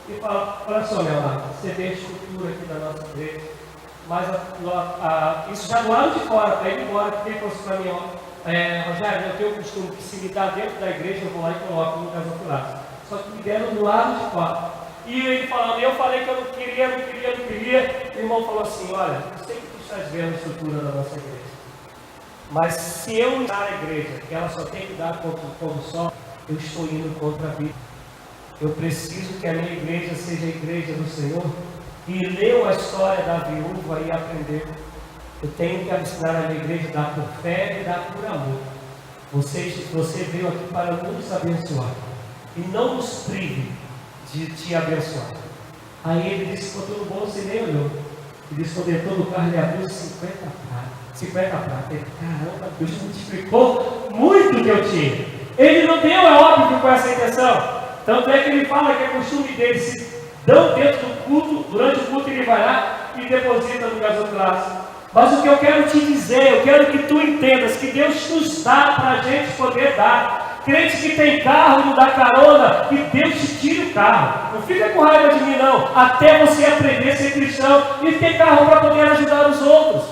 e fala: olha só, Leonardo, você vê a estrutura aqui da nossa igreja, mas isso já do lado de fora, para ir embora, porque ele falou assim para mim: ó, Rogério, eu tenho o costume que se me dá dentro da igreja, eu vou lá e coloco no gasofilaço. Só que me deram do lado de fora. E ele falando, eu falei que eu não queria. O irmão falou assim: olha, eu sei que tu estás vendo a estrutura da nossa igreja, mas se eu usar a igreja, que ela só tem que dar contra o pôr do sol, eu estou indo contra a Bíblia. Eu preciso que a minha igreja seja a igreja do Senhor. E leu a história da viúva e aprendeu. Eu tenho que ensinar a minha igreja a dar por fé e dar por amor. Você veio aqui para nos abençoar e não nos prive de te abençoar. Aí ele disse, botou no bolso e nem olhou. Ele disse, quando entrou no carro, ele abriu 50 pratas. Caramba, Deus multiplicou muito o que eu tinha. Ele não deu, é óbvio, com essa intenção. Tanto é que ele fala que é costume dele, se dão dentro do culto, durante o culto ele vai lá e deposita no gasofilaço. Mas o que eu quero te dizer, eu quero que tu entendas que Deus nos dá para a gente poder dar. Crente que tem carro e não dá carona, que Deus te tire o carro. Não fica com raiva de mim não, até você aprender a ser cristão e ter carro para poder ajudar os outros.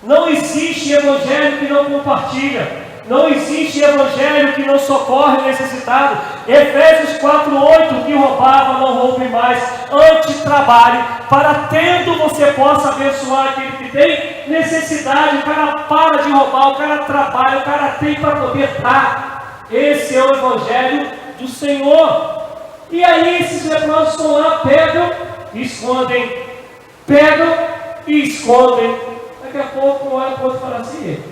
Não existe evangelho que não compartilha. Não existe evangelho que não socorre o necessitado. Efésios 4:8, que roubava, não roube mais. Antes trabalhe, para tendo você possa abençoar aquele que tem necessidade. O cara para de roubar, o cara trabalha, o cara tem para poder dar. Esse é o evangelho do Senhor. E aí esses leprosos estão lá, pegam e escondem. Pegam e escondem. Daqui a pouco um olha para o outro e fala assim,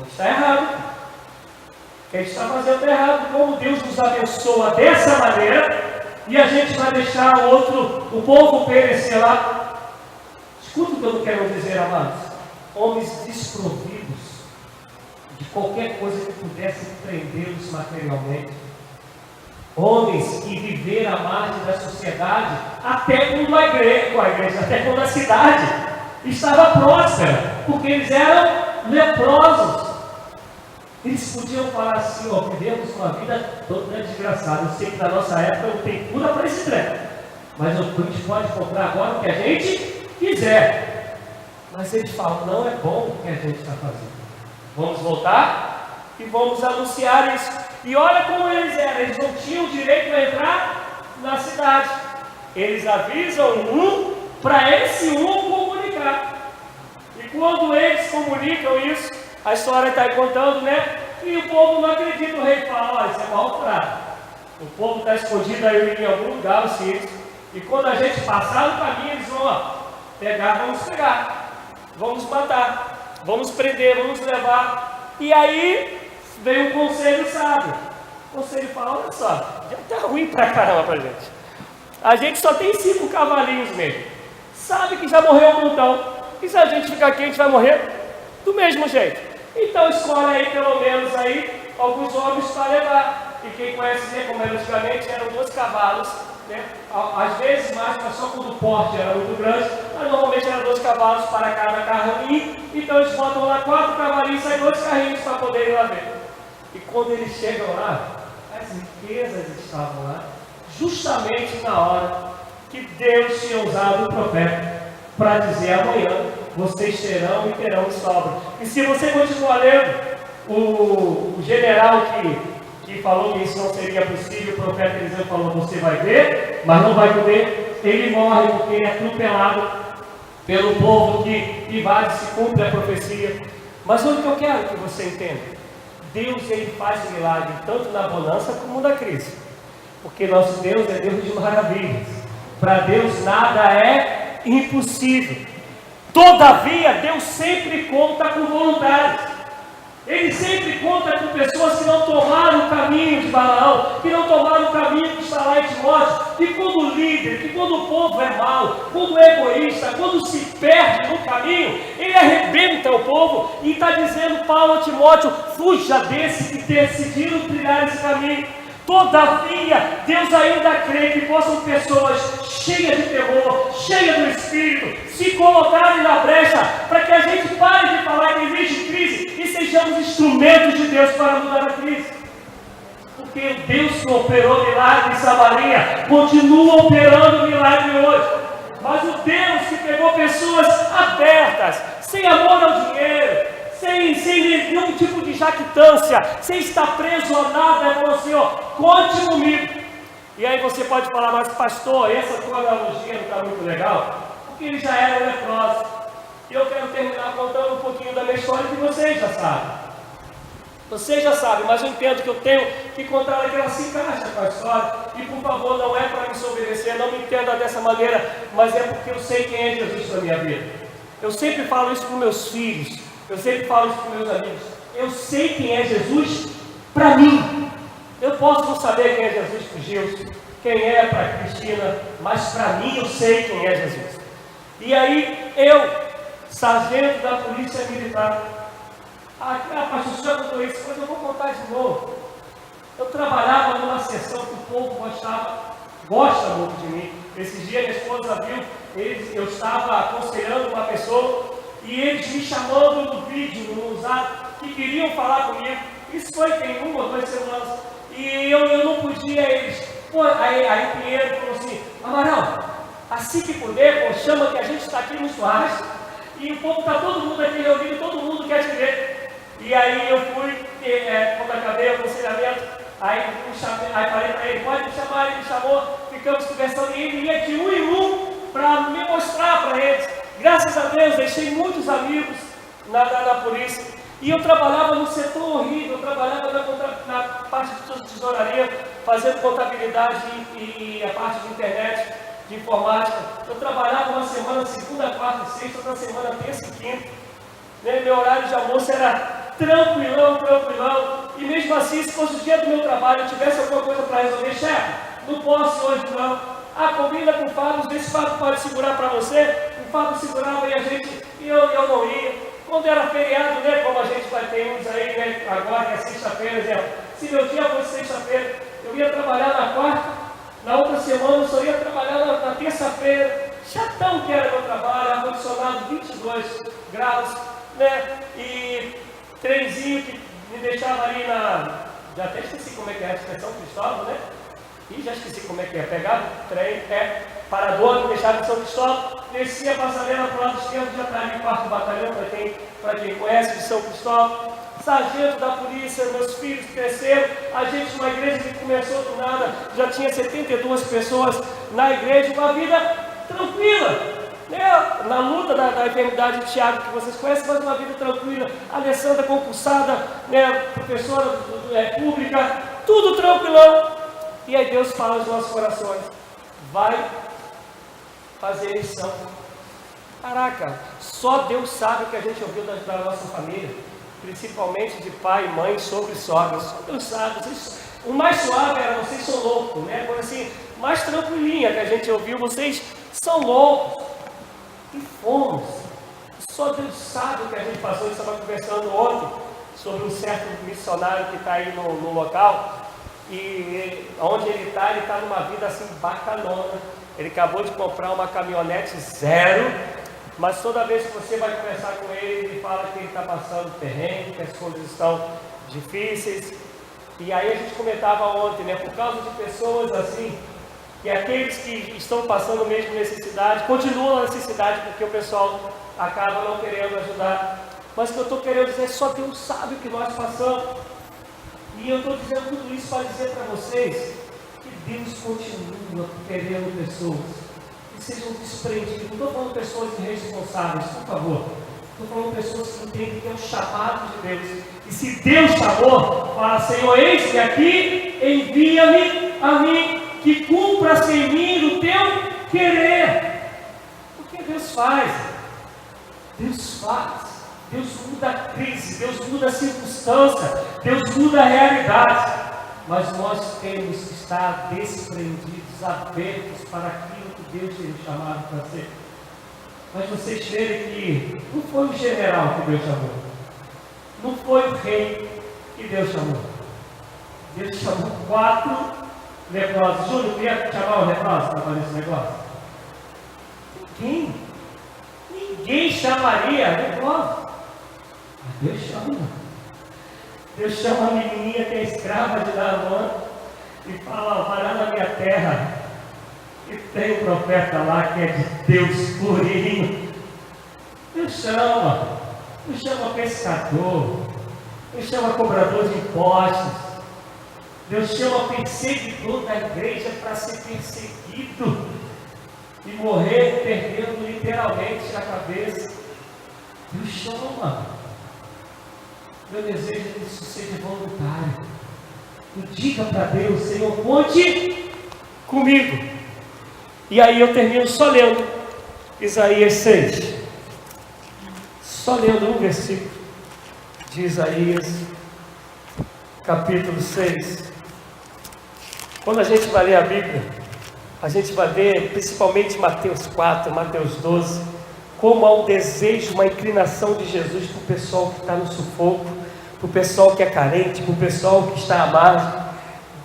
está errado. Ele está fazendo errado. Como Deus nos abençoa dessa maneira, e a gente vai deixar o povo perecer lá. Escuta o que eu quero dizer, amados. Homens desprovidos de qualquer coisa que pudesse prendê-los materialmente. Homens que viveram à margem da sociedade, até quando a igreja, até quando a cidade estava próspera, porque eles eram leprosos. Eles podiam falar assim: ó, vivemos uma vida toda desgraçada. Eu sei que na nossa época não tem cura para esse treco, mas a gente pode comprar agora o que a gente quiser. Mas eles falam: não é bom o que a gente está fazendo. Vamos voltar e vamos anunciar isso. E olha como eles eram: eles não tinham direito a entrar na cidade. Eles avisam um para esse um comunicar. E quando eles comunicam isso, a história está aí contando, né? E o povo não acredita. O rei fala: olha, isso é mal prato. O povo está escondido aí em algum lugar, os sírios. E quando a gente passar no caminho, eles vão, ó, vamos pegar, vamos matar, vamos prender, vamos levar. E aí vem um conselho sábio. O conselho fala: olha só, já está ruim pra caramba pra gente. A gente só tem 5 cavalinhos mesmo. Sabe que já morreu um montão. E se a gente ficar aqui, a gente vai morrer do mesmo jeito. Então escolhe aí pelo menos aí alguns homens para levar. E quem conhece, né, como era antigamente, eram 2 cavalos, né? Às vezes mais, mas só quando o porte era muito grande, mas normalmente eram 2 cavalos para cada carrinho. Então eles botam lá 4 cavalinhos e saem 2 carrinhos para poder ir lá ver. E quando eles chegam lá, as riquezas estavam lá, justamente na hora que Deus tinha usado o profeta para dizer: amanhã vocês terão e terão de sobra. E se você continuar lendo, o general que falou que isso não seria possível, o profeta Eliseu falou: você vai ver, mas não vai comer. Ele morre porque é atropelado pelo povo que invade, se cumpre a profecia. Mas o que eu quero que você entenda: Deus, ele faz milagre tanto na bonança como na crise, porque nosso Deus é Deus de maravilhas. Para Deus nada é impossível. Todavia, Deus sempre conta com voluntários. Ele sempre conta com pessoas que não tomaram o caminho de Balaão, que não tomaram o caminho que está lá em Timóteo. E quando o líder, que quando o povo é mau, quando é egoísta, quando se perde no caminho, ele arrebenta o povo e está dizendo: Paulo a Timóteo, fuja desse que decidiram trilhar esse caminho. Todavia, Deus ainda crê que possam pessoas cheias de temor, cheias do Espírito, se colocarem na brecha, para que a gente pare de falar que existe crise e sejamos instrumentos de Deus para mudar a crise. Porque o Deus que operou milagre em Samaria continua operando milagre hoje. Mas o Deus que pegou pessoas abertas, sem amor ao dinheiro, sem nenhum tipo de jactância, sem estar preso a nada, ele falou assim: ó, conte comigo. E aí você pode falar: mas pastor, essa tua analogia não está muito legal, porque ele já era leproso. E eu quero terminar contando um pouquinho da minha história que vocês já sabem. Vocês já sabem, mas eu entendo que eu tenho que contar aquela se encaixa com a história. E por favor, não é para me desobedecer, não me entenda dessa maneira, mas é porque eu sei quem é Jesus na minha vida. Eu sempre falo isso com meus filhos, eu sempre falo isso com meus amigos. Eu sei quem é Jesus para mim. Eu posso não saber quem é Jesus para o Gilson, quem é para a Cristina, mas para mim eu sei quem é Jesus. E aí eu, sargento da Polícia Militar, pastor, o senhor contou isso, mas eu vou contar de novo. Eu trabalhava numa sessão que o povo gosta muito de mim. Esses dias minha esposa viu, eu estava aconselhando uma pessoa e eles me chamando no vídeo, no zap, que queriam falar comigo. Isso foi tem 1 ou 2 semanas. E eu não podia, eles. Pô, aí o Pinheiro falou assim: Amaral, assim que puder, pô, chama que a gente está aqui no churrasco e o povo está todo mundo aqui reunido, todo mundo quer te ver. E aí eu fui, quando acabei o aconselhamento, aí falei para ele: pode me chamar. Ele me chamou, ficamos conversando e ele ia de um em um para me mostrar para eles. Graças a Deus, deixei muitos amigos na polícia. E eu trabalhava no setor horrível, eu trabalhava na parte de tesouraria, fazendo contabilidade e a parte de internet, de informática. Eu trabalhava uma semana, segunda, quarta e sexta, outra semana, terça e quinta. Meu horário de almoço era tranquilão. E mesmo assim, se fosse o dia do meu trabalho, eu tivesse alguma coisa para resolver, chefe, não posso hoje não. Ah, combina com o Fábio, vê se o Fábio pode segurar para você. O Fábio segurava e eu não ia. Quando era feriado, né, como a gente vai ter uns aí, né, agora que é sexta-feira, exemplo. Se meu dia fosse sexta-feira, eu ia trabalhar na quarta, na outra semana eu só ia trabalhar na terça-feira. Chatão que era meu trabalho, ar-condicionado 22 graus, né, e trenzinho que me deixava ali já até esqueci como é que é a expressão, Cristóvão, né? E já esqueci como é que é. Pegava o trem, parador, me deixava em São Cristóvão, descia a passarela para o lado esquerdo, já está ali, 4º Batalhão, para quem conhece de São Cristóvão. Sargento da polícia, meus filhos cresceram, a gente, uma igreja que começou do nada, já tinha 72 pessoas na igreja, uma vida tranquila, né? Na luta da enfermidade de Tiago, que vocês conhecem, mas uma vida tranquila. A Alessandra concursada, né? Professora pública, tudo tranquilão. E aí Deus fala aos nossos corações, vai fazer missão. Caraca, só Deus sabe o que a gente ouviu da nossa família, principalmente de pai, mãe, sogro e sogra. Só Deus sabe. O mais suave era, vocês são loucos, né? Coisa assim, mais tranquilinha que a gente ouviu, vocês são loucos. E fomos. Só Deus sabe o que a gente passou. A gente estava conversando ontem sobre um certo missionário que está aí no local. E onde ele está numa vida assim bacanona. Ele acabou de comprar uma caminhonete zero, mas toda vez que você vai conversar com ele, ele fala que ele está passando terreno, que as coisas estão difíceis. E aí a gente comentava ontem, né, por causa de pessoas assim, que aqueles que estão passando mesmo necessidade, continuam a necessidade, porque o pessoal acaba não querendo ajudar. Mas o que eu estou querendo dizer, só Deus sabe o que nós passamos. E eu estou dizendo tudo isso para dizer para vocês que Deus continua querendo pessoas que sejam desprendidas. Não estou falando pessoas irresponsáveis, por favor. Estou falando pessoas que entendem que é o chamado de Deus. E se Deus chamou, fala: Senhor, eis-me aqui, envia-me a mim, que cumpra-se em mim o teu querer. Porque Deus faz. Deus faz. Deus muda a crise, Deus muda a circunstância, Deus muda a realidade. Mas nós temos que estar desprendidos, abertos para aquilo que Deus tem chamado para ser. Mas vocês verem que não foi o general que Deus chamou, não foi o rei que Deus chamou. Deus chamou 4 leprosos. Júlio, queria chamar o leproso para fazer esse negócio? Ninguém chamaria leproso. Deus chama. Deus chama a menininha que é escrava de Naamã e fala: vai lá na minha terra e tem um profeta lá que é de Deus purinho. Deus chama pescador, Deus chama cobrador de impostos, Deus chama perseguidor da igreja para ser perseguido e morrer perdendo literalmente a cabeça. Deus chama. Meu desejo é que isso seja voluntário. E diga para Deus: Senhor, conte comigo. E aí eu termino só lendo Isaías 6. Só lendo um versículo de Isaías, capítulo 6. Quando a gente vai ler a Bíblia, a gente vai ver, principalmente Mateus 4, Mateus 12, como há um desejo, uma inclinação de Jesus para o pessoal que está no sufoco, para o pessoal que é carente, para o pessoal que está à margem.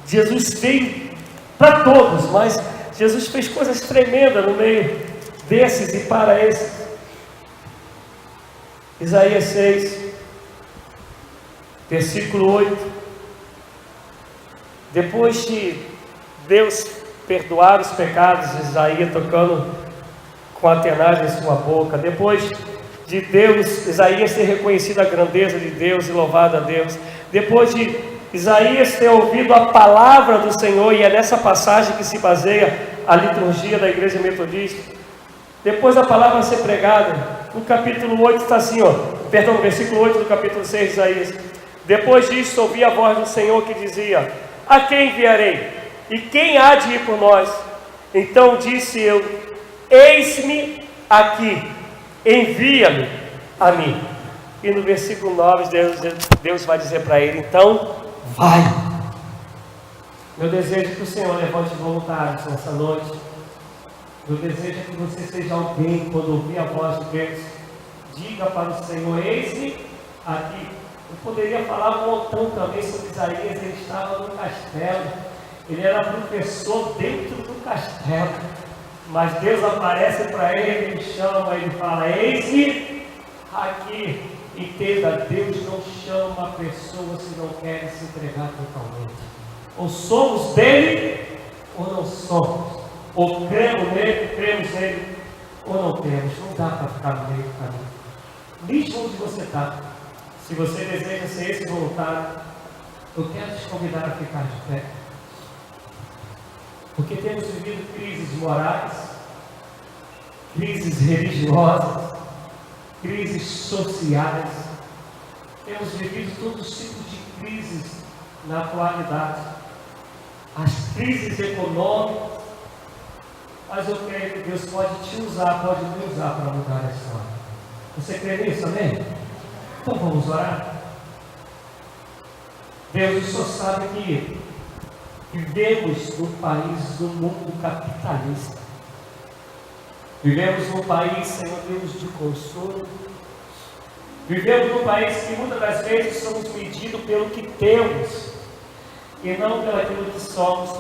Jesus veio para todos, mas Jesus fez coisas tremendas no meio desses e para esses. Isaías 6, versículo 8. Depois de Deus perdoar os pecados de Isaías, tocando com a tenagem em sua boca, depois de Deus, Isaías ter reconhecido a grandeza de Deus e louvado a Deus, depois de Isaías ter ouvido a palavra do Senhor, e é nessa passagem que se baseia a liturgia da igreja metodista, depois da palavra ser pregada, no capítulo 8 está assim, no versículo 8 do capítulo 6 de Isaías: depois disso ouvi a voz do Senhor que dizia: a quem enviarei? E quem há de ir por nós? Então disse eu: eis-me aqui, envia-me a mim. E no versículo 9, Deus vai dizer para ele: então, vai. Meu desejo é que o Senhor levante voluntários nessa noite. Meu desejo é que você seja alguém, quando ouvir a voz de Deus, diga para o Senhor: eis-me aqui. Eu poderia falar um montão também sobre Isaías. Ele estava no castelo, ele era professor dentro do castelo, mas Deus aparece para ele, ele chama, ele fala: eis-me aqui. Entenda, Deus não chama pessoas que não querem se entregar totalmente. Ou somos dele, ou não somos. Ou cremos nele, ou não cremos. Não dá para ficar no meio do caminho. Mesmo onde você está, se você deseja ser esse voluntário, eu quero te convidar a ficar de pé. Porque temos vivido crises morais, crises religiosas, crises sociais. Temos vivido todos os tipos de crises na atualidade. As crises econômicas. Mas eu creio que Deus pode te usar, pode me usar para mudar a história. Você crê nisso, amém? Então vamos orar. Deus, o Senhor sabe que vivemos num país do mundo capitalista. Vivemos num país, Senhor Deus, de consumo. Vivemos num país que muitas das vezes somos medidos pelo que temos e não pelo aquilo que somos.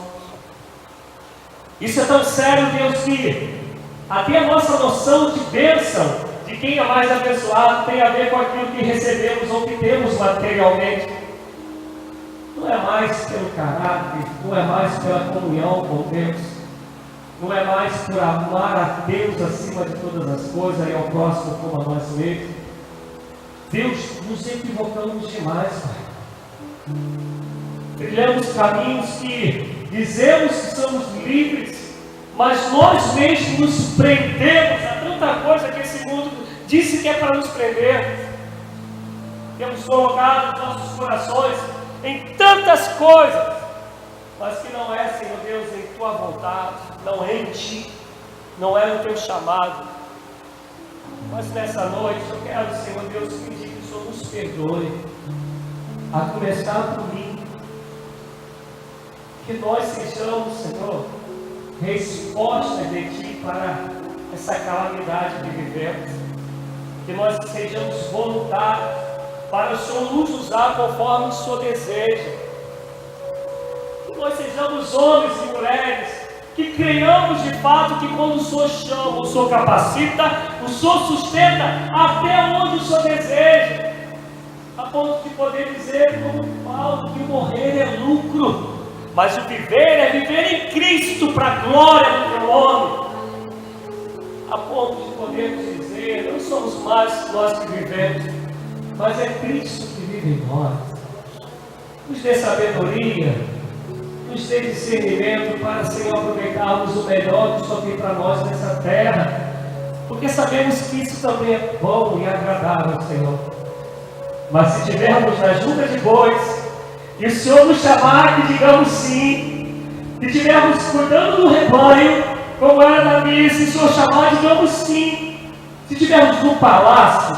Isso é tão sério, Deus, que até a nossa noção de bênção, de quem é mais abençoado, tem a ver com aquilo que recebemos ou que temos materialmente. Não é mais pelo caráter, não é mais pela comunhão com Deus, não é mais por amar a Deus acima de todas as coisas e ao próximo como a nós mesmos. Deus, nos equivocamos demais, Pai. Trilhamos caminhos que dizemos que somos livres, mas nós mesmos nos prendemos a tanta coisa que esse mundo disse que é para nos prender. Temos colocado nossos corações em tantas coisas, mas que não é, Senhor Deus, em Tua vontade, não é em Ti, não é no Teu chamado. Mas nessa noite eu quero, Senhor Deus, pedir que o Senhor nos perdoe, a começar por mim, que nós sejamos, Senhor, resposta de Ti para essa calamidade que vivemos, que nós sejamos voluntários para o Senhor nos usar conforme o Senhor deseja, que nós sejamos homens e mulheres que creiamos de fato que quando o Senhor chama, o Senhor capacita, o Senhor sustenta até onde o Senhor deseja, a ponto de poder dizer como Paulo que o morrer é lucro, mas o viver é viver em Cristo para a glória do Teu nome, a ponto de podermos dizer, não somos mais nós que vivemos, mas é Cristo que vive em nós. Nos dê sabedoria, nos dê discernimento para, Senhor, aproveitarmos o melhor que o Senhor tem para nós nessa terra, porque sabemos que isso também é bom e agradável, Senhor. Mas se estivermos na junta de bois e o Senhor nos chamar, que digamos sim. Se estivermos cuidando do rebanho, como era na missa, se o Senhor chamar, digamos sim. Se estivermos no palácio,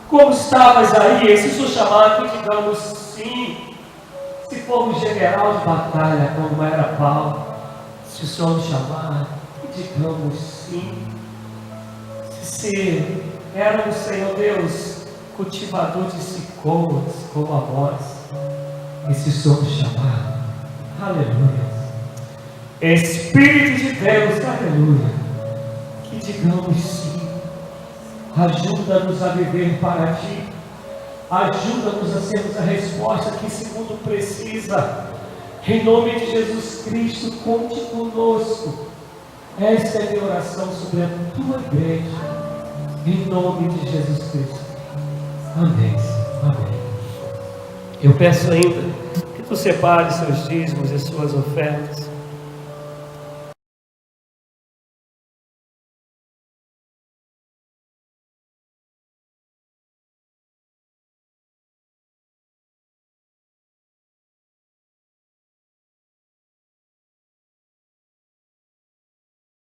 como estava Isaías, se o Senhor chamar, que digamos sim. Se formos general de batalha, como era Paulo, se o Senhor nos chamar, que digamos sim. Se éramos, Senhor Deus, cultivador de sicômoros, como a voz, e se o Senhor nos chamar, aleluia. Espírito de Deus, aleluia, que digamos sim. Ajuda-nos a viver para Ti. Ajuda-nos a sermos a resposta que esse mundo precisa. Em nome de Jesus Cristo, conte conosco. Esta é a minha oração sobre a Tua igreja. Em nome de Jesus Cristo. Amém. Amém. Eu peço ainda que Tu separe seus dízimos e suas ofertas.